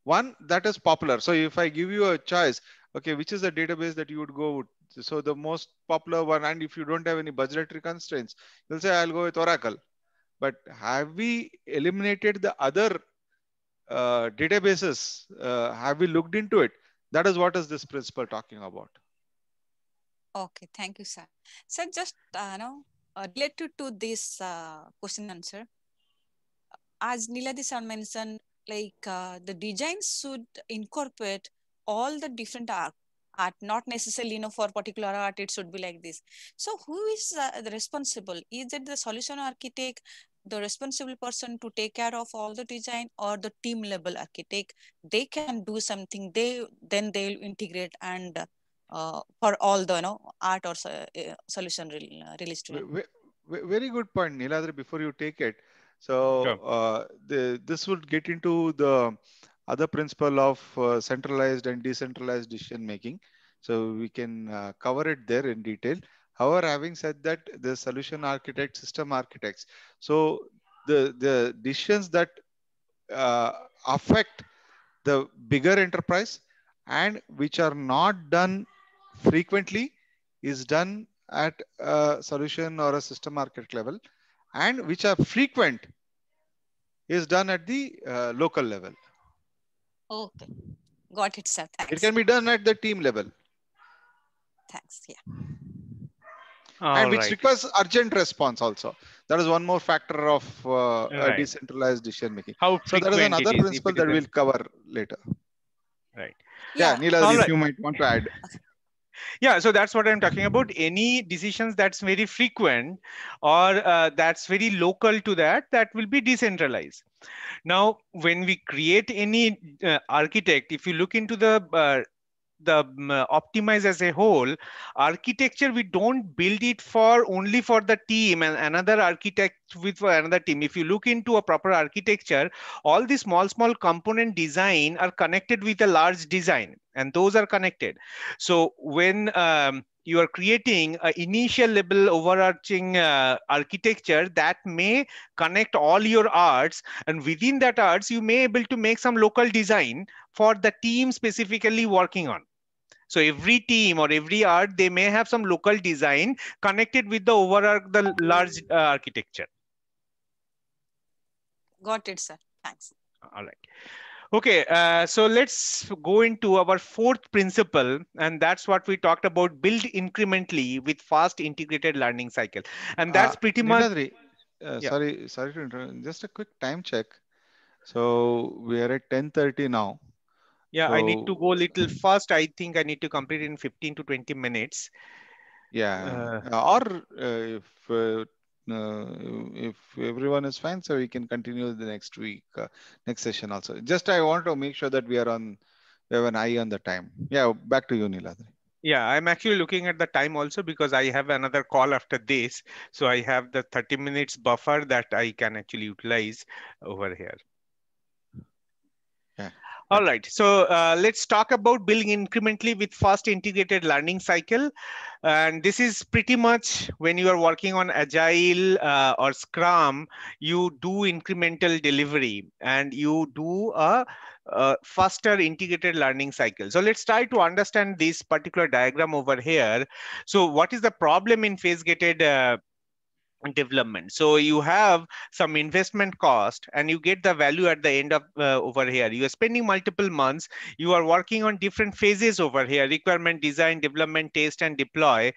one that is popular. So if I give you a choice, okay, which is the database that you would go with? So the most popular one, and if you don't have any budgetary constraints, you'll say, I'll go with Oracle. But have we eliminated the other databases? Have we looked into it? That is what is this principle talking about. Okay, thank you, sir. Sir, just related to this question answer, as Niladi sir mentioned, like the design should incorporate all the different art, not necessarily, for particular art, it should be like this. So who is the responsible? Is it the solution architect, the responsible person to take care of all the design, or the team level architect? They can do something, then they'll integrate and for all the art or solution released to them. Very good point, Niladri, before you take it. So Sure. this would get into the other principle of centralized and decentralized decision making. So we can cover it there in detail. However, having said that, the solution architects, system architects. So the decisions that affect the bigger enterprise and which are not done frequently is done at a solution or a system architect level, and which are frequent is done at the local level. Okay, got it, sir. Thanks. It can be done at the team level. Thanks. Yeah. And which requires urgent response also. That is one more factor of a decentralized decision making. So that is another principle that we'll cover later. Right. Yeah, Neela, if you might want to add. Yeah, so that's what I'm talking about. Any decisions that's very frequent or that's very local to that will be decentralized. Now, when we create any architect, if you look into the optimize as a whole architecture, we don't build it for only for the team and another architect with for another team. If you look into a proper architecture, all the small component design are connected with a large design, and those are connected. So when you are creating an initial level overarching architecture that may connect all your arts, and within that arts you may able to make some local design for the team specifically working on. So every team or every art, they may have some local design connected with the overall the large architecture. Got it, sir. Thanks. All right. Okay, so let's go into our fourth principle, and that's what we talked about: build incrementally with fast integrated learning cycle. And that's pretty much. Yeah. Sorry to interrupt. Just a quick time check. So we are at 10:30 now. Yeah, so, I need to go a little fast. I think I need to complete in 15 to 20 minutes. Yeah, if everyone is fine, so we can continue the next week, next session also. Just I want to make sure that we have an eye on the time. Yeah, back to you, Niladri. Yeah, I'm actually looking at the time also because I have another call after this. So I have the 30 minutes buffer that I can actually utilize over here. Yeah. All right, so let's talk about building incrementally with fast integrated learning cycle. And this is pretty much when you are working on Agile or Scrum, you do incremental delivery and you do a faster integrated learning cycle. So let's try to understand this particular diagram over here. So what is the problem in phase-gated development? So you have some investment cost and you get the value at the end of over here. You are spending multiple months, you are working on different phases over here: requirement, design, development, test, and deploy.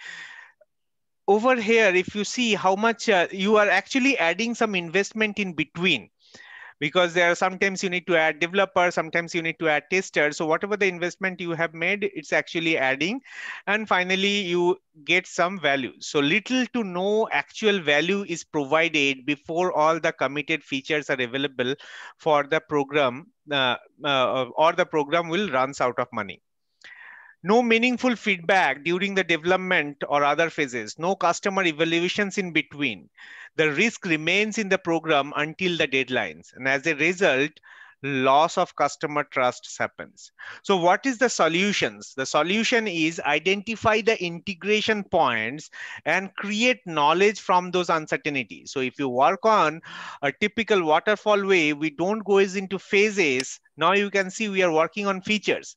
Over here, if you see how much you are actually adding some investment in between, because there are sometimes you need to add developers, sometimes you need to add testers. So whatever the investment you have made, it's actually adding. And finally, you get some value. So little to no actual value is provided before all the committed features are available for the program, or the program will runs out of money. No meaningful feedback during the development or other phases, no customer evaluations in between. The risk remains in the program until the deadlines. And as a result, loss of customer trust happens. So what is the solutions? The solution is identify the integration points and create knowledge from those uncertainties. So if you work on a typical waterfall way, we don't go into phases. Now you can see we are working on features.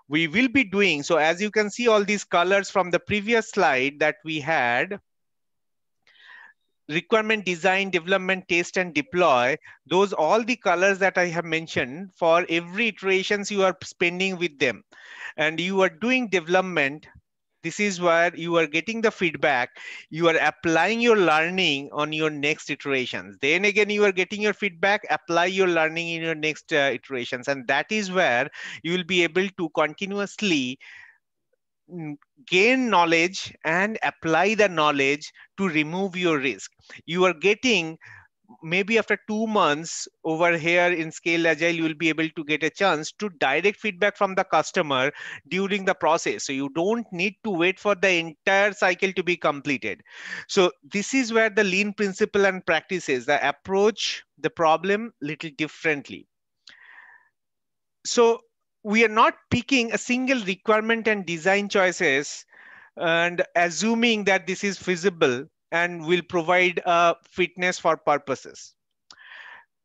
we will be doing, so as you can see all these colors from the previous slide that we had, requirement design, development, test, and deploy, those all the colors that I have mentioned, for every iterations you are spending with them and you are doing development, this is where you are getting the feedback, you are applying your learning on your next iterations. Then again, you are getting your feedback, apply your learning in your next iterations. And that is where you will be able to continuously gain knowledge and apply the knowledge to remove your risk. You are getting, maybe after 2 months over here in Scale Agile, you will be able to get a chance to direct feedback from the customer during the process. So you don't need to wait for the entire cycle to be completed. So this is where the lean principle and practices, the approach the problem little differently. So we are not picking a single requirement and design choices and assuming that this is feasible and will provide fitness for purposes.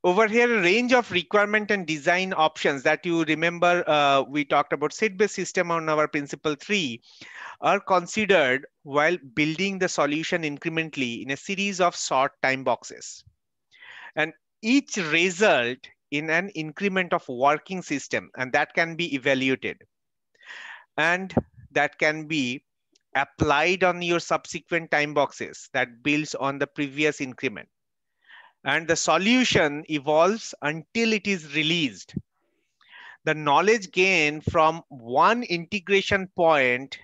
Over here, a range of requirement and design options that you remember we talked about set-based system on our principle 3 are considered while building the solution incrementally in a series of short time boxes. And each result in an increment of working system, and that can be evaluated. And that can be applied on your subsequent time boxes that builds on the previous increment. And the solution evolves until it is released. The knowledge gain from one integration point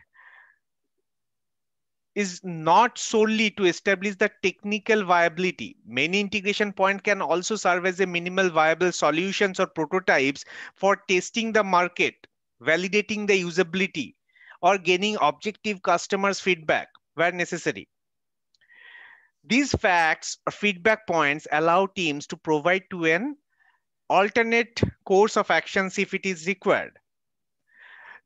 is not solely to establish the technical viability. Many integration points can also serve as a minimal viable solutions or prototypes for testing the market, validating the usability, or gaining objective customers' feedback where necessary. These facts or feedback points allow teams to provide to an alternate course of actions if it is required.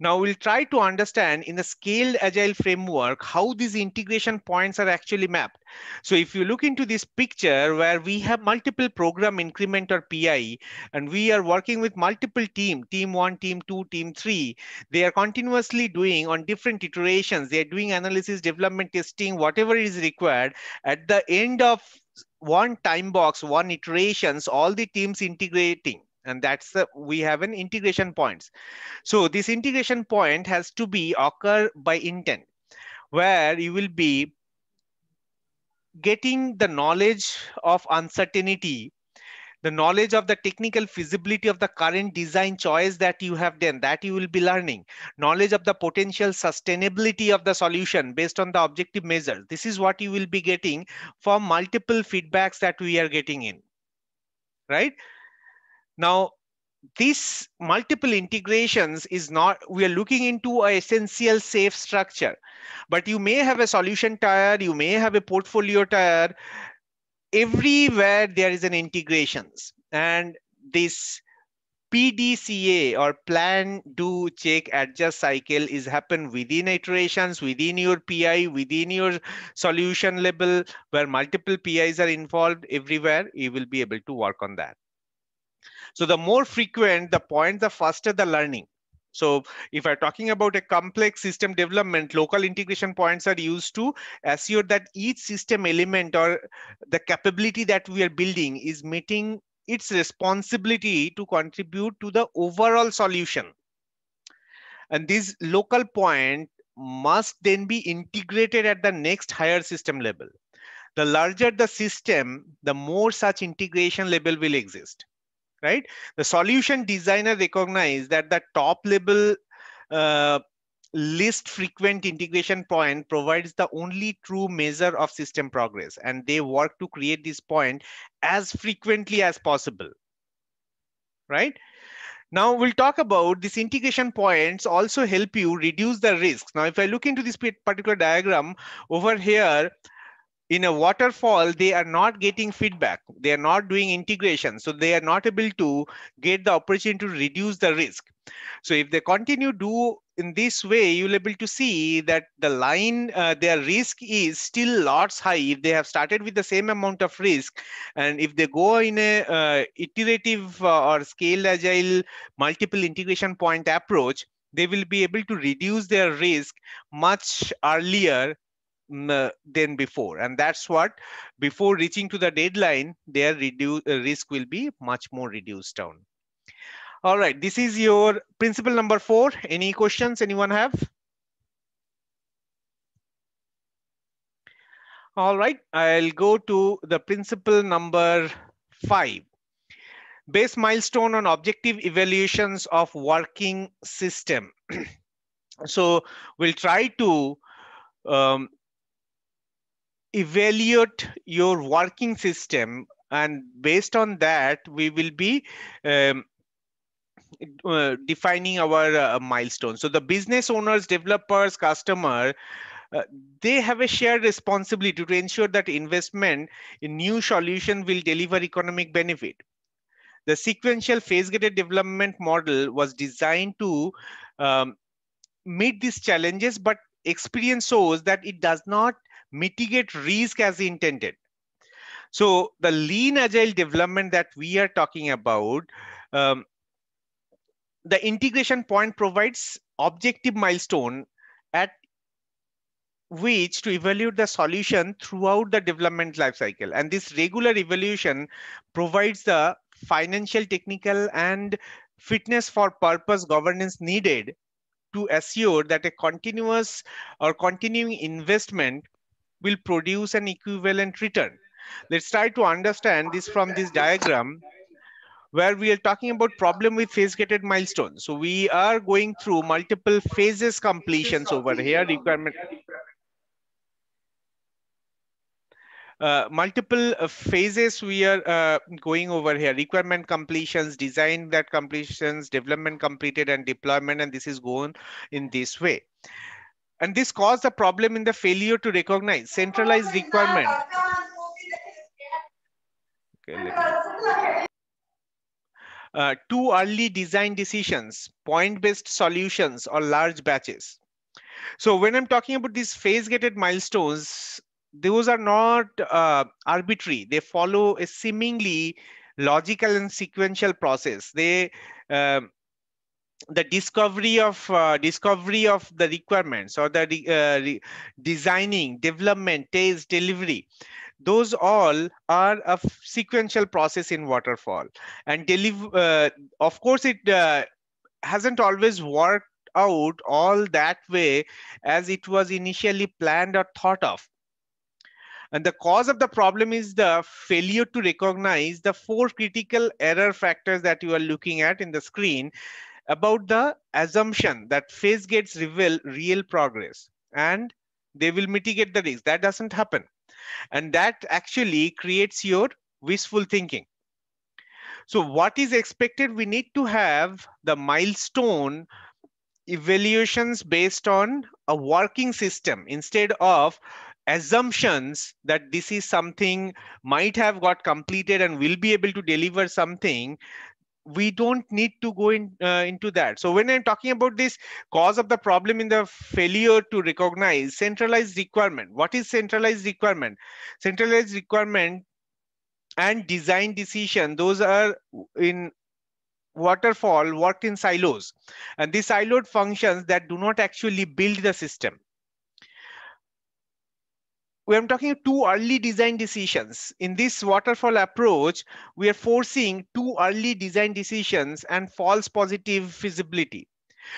Now we'll try to understand in the scaled agile framework how these integration points are actually mapped. So if you look into this picture where we have multiple program increment or PI, and we are working with multiple team 1, team 2, team 3, they are continuously doing on different iterations. They are doing analysis, development, testing, whatever is required. At the end of one time box, one iterations, all the teams integrating. And that's we have an integration points. So this integration point has to be occur by intent, where you will be getting the knowledge of uncertainty, the knowledge of the technical feasibility of the current design choice that you have done, that you will be learning, knowledge of the potential sustainability of the solution based on the objective measures. This is what you will be getting from multiple feedbacks that we are getting in, right? Now, this multiple integrations is not, we are looking into an essential safe structure, but you may have a solution tier, you may have a portfolio tier, everywhere there is an integrations. And this PDCA or plan, do, check, adjust cycle is happen within iterations, within your PI, within your solution level, where multiple PIs are involved. Everywhere you will be able to work on that. So the more frequent the point, the faster the learning. So if I'm talking about a complex system development, local integration points are used to assure that each system element or the capability that we are building is meeting its responsibility to contribute to the overall solution. And this local point must then be integrated at the next higher system level. The larger the system, the more such integration level will exist. Right? The solution designer recognized that the top level least frequent integration point provides the only true measure of system progress, and they work to create this point as frequently as possible. Right? Now we'll talk about these integration points also help you reduce the risks. Now, if I look into this particular diagram over here, in a waterfall, they are not getting feedback. They are not doing integration. So they are not able to get the opportunity to reduce the risk. So if they continue do in this way, you'll be able to see that the line, their risk is still lots high. If they have started with the same amount of risk, and if they go in a iterative or scaled agile multiple integration point approach, they will be able to reduce their risk much earlier than before. And that's what, before reaching to the deadline, their risk will be much more reduced down. All right, this is your principle number 4. Any questions anyone have? All right, I'll go to the principle number 5. Base milestone on objective evaluations of working system. So we'll try to evaluate your working system, and based on that, we will be defining our milestones. So the business owners, developers, customer, they have a shared responsibility to ensure that investment in new solution will deliver economic benefit. The sequential phase-gated development model was designed to meet these challenges, but experience shows that it does not mitigate risk as intended. So the lean agile development that we are talking about, the integration point provides objective milestone at which to evaluate the solution throughout the development lifecycle. And this regular evaluation provides the financial, technical, and fitness for purpose governance needed to assure that a continuous or continuing investment will produce an equivalent return. Let's try to understand this from this diagram, where we are talking about problem with phase-gated milestones. So we are going through multiple phases completions over here, requirement. Multiple phases we are going over here: requirement completions, design that completions, development completed, and deployment. And this is going in this way. And this caused a problem in the failure to recognize centralized requirement. Okay, too early design decisions, point-based solutions, or large batches. So when I'm talking about these phase-gated milestones, those are not arbitrary. They follow a seemingly logical and sequential process. They the discovery of the requirements, or the designing, development, test, delivery, those all are a sequential process in waterfall. And of course, it hasn't always worked out all that way as it was initially planned or thought of. And the cause of the problem is the failure to recognize the 4 critical error factors that you are looking at in the screen about the assumption that phase gates reveal real progress and they will mitigate the risk. That doesn't happen. And that actually creates your wishful thinking. So what is expected? We need to have the milestone evaluations based on a working system instead of assumptions that this is something might have got completed and will be able to deliver something. We don't need to go into that. So when I'm talking about this cause of the problem in the failure to recognize centralized requirement, what is centralized requirement? Centralized requirement and design decision, those are in waterfall work in silos, and these siloed functions that do not actually build the system. When I'm talking too early design decisions, in this waterfall approach, we are forcing too early design decisions and false positive feasibility.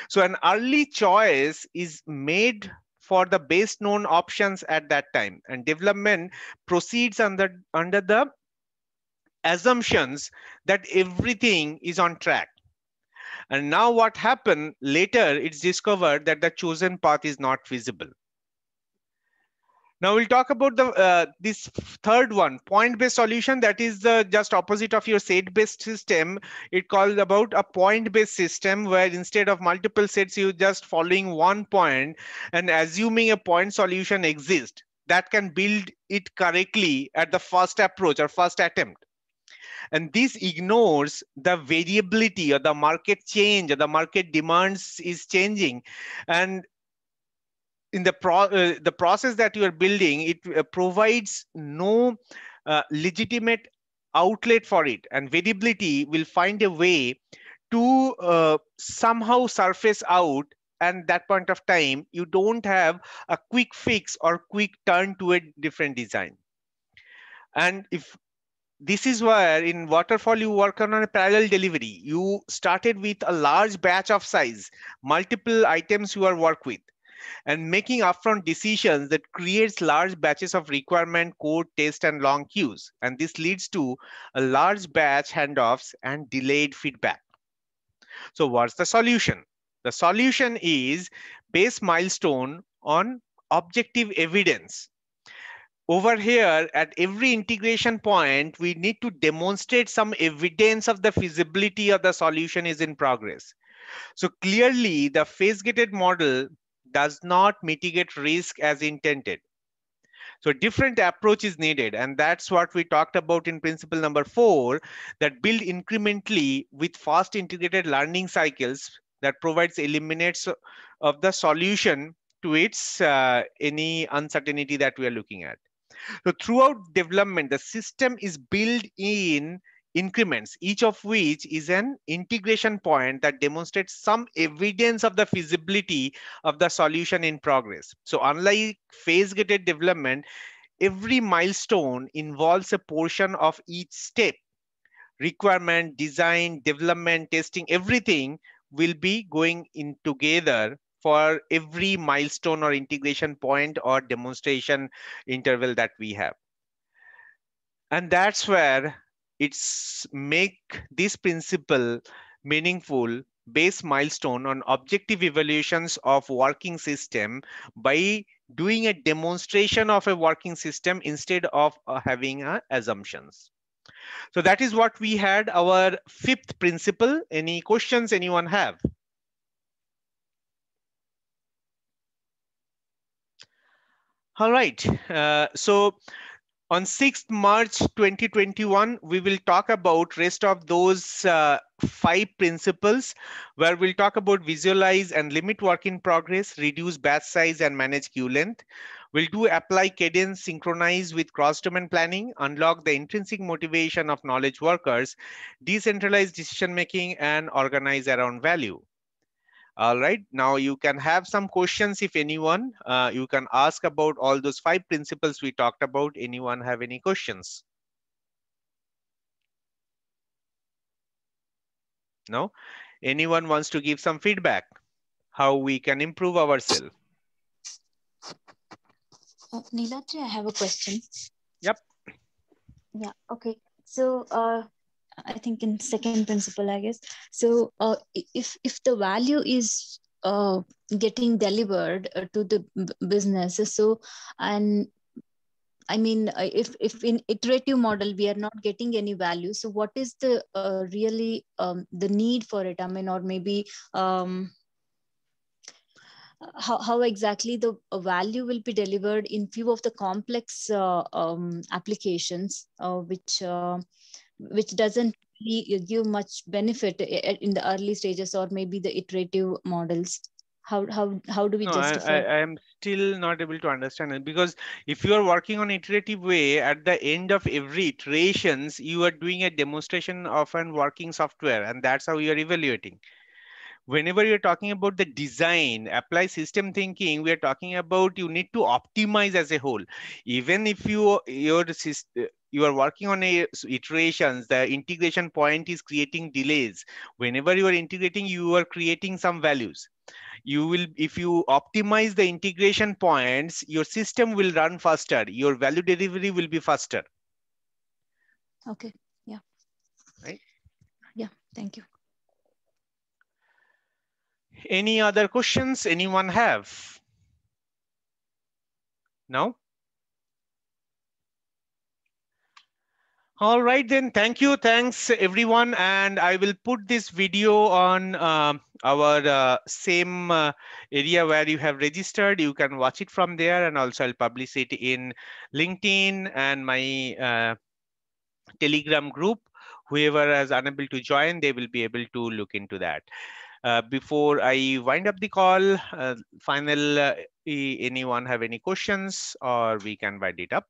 So an early choice is made for the best known options at that time, and development proceeds under the assumptions that everything is on track. And now what happened later, it's discovered that the chosen path is not feasible. Now we'll talk about the this third one, point-based solution. That is the just opposite of your set-based system. It calls about a point-based system, where instead of multiple sets, you just following one point and assuming a point solution exists that can build it correctly at the first approach or first attempt. And this ignores the variability or the market change or the market demands is changing. And in the process that you are building, it provides no legitimate outlet for it. And variability will find a way to somehow surface out and that point of time, you don't have a quick fix or quick turn to a different design. And if this is where in waterfall you work on a parallel delivery. You started with a large batch of size, multiple items you are work with, and making upfront decisions that creates large batches of requirement, code, test, and long queues. And this leads to a large batch handoffs and delayed feedback. So what's the solution? The solution is base milestone on objective evidence. Over here, at every integration point, we need to demonstrate some evidence of the feasibility of the solution is in progress. So clearly, the phase-gated model does not mitigate risk as intended. So different approach is needed. And that's what we talked about in principle number 4, that build incrementally with fast integrated learning cycles that provides eliminates of the solution to its any uncertainty that we are looking at. So throughout development, the system is built in increments, each of which is an integration point that demonstrates some evidence of the feasibility of the solution in progress. So unlike phase-gated development, every milestone involves a portion of each step. Requirement, design, development, testing, everything will be going in together for every milestone or integration point or demonstration interval that we have. And that's where it's make this principle meaningful. Base milestone on objective evaluations of working system by doing a demonstration of a working system instead of having assumptions. So that is what we had, our 5th principle. Any questions anyone have? All right. So on 6th March 2021, we will talk about rest of those 5 principles, where we'll talk about visualize and limit work in progress, reduce batch size and manage queue length. We'll do apply cadence, synchronize with cross-domain planning, unlock the intrinsic motivation of knowledge workers, decentralize decision-making, and organize around value. All right, now you can have some questions if anyone, you can ask about all those 5 principles we talked about. Anyone have any questions? No? Anyone wants to give some feedback? How we can improve ourselves? Neelatri, I have a question. Yep. Yeah, okay. So I think in second principle, I guess. So if the value is getting delivered to the business, so and I mean, if in iterative model we are not getting any value, so what is the really the need for it? I mean, or maybe how exactly the value will be delivered in few of the complex applications, which doesn't really give much benefit in the early stages, or maybe the iterative models. How do we justify? I am still not able to understand it, because if you are working on iterative way, at the end of every iterations, you are doing a demonstration of an working software, and that's how you are evaluating. Whenever you're talking about the design, apply system thinking, we are talking about you need to optimize as a whole. Even if you are working on iterations, the integration point is creating delays. Whenever you are integrating, you are creating some values. You will, if you optimize the integration points, your system will run faster, your value delivery will be faster. Okay, yeah. Right? Yeah, thank you. Any other questions anyone have? No? All right, then. Thank you. Thanks, everyone. And I will put this video on our same area where you have registered. You can watch it from there. And also I'll publish it in LinkedIn and my Telegram group. Whoever is unable to join, they will be able to look into that. Before I wind up the call, anyone have any questions, or we can wind it up?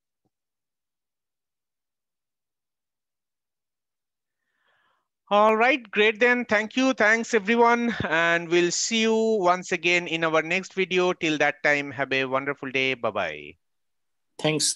All right, great then. Thank you. Thanks everyone. And we'll see you once again in our next video. Till that time, have a wonderful day. Bye-bye. Thanks.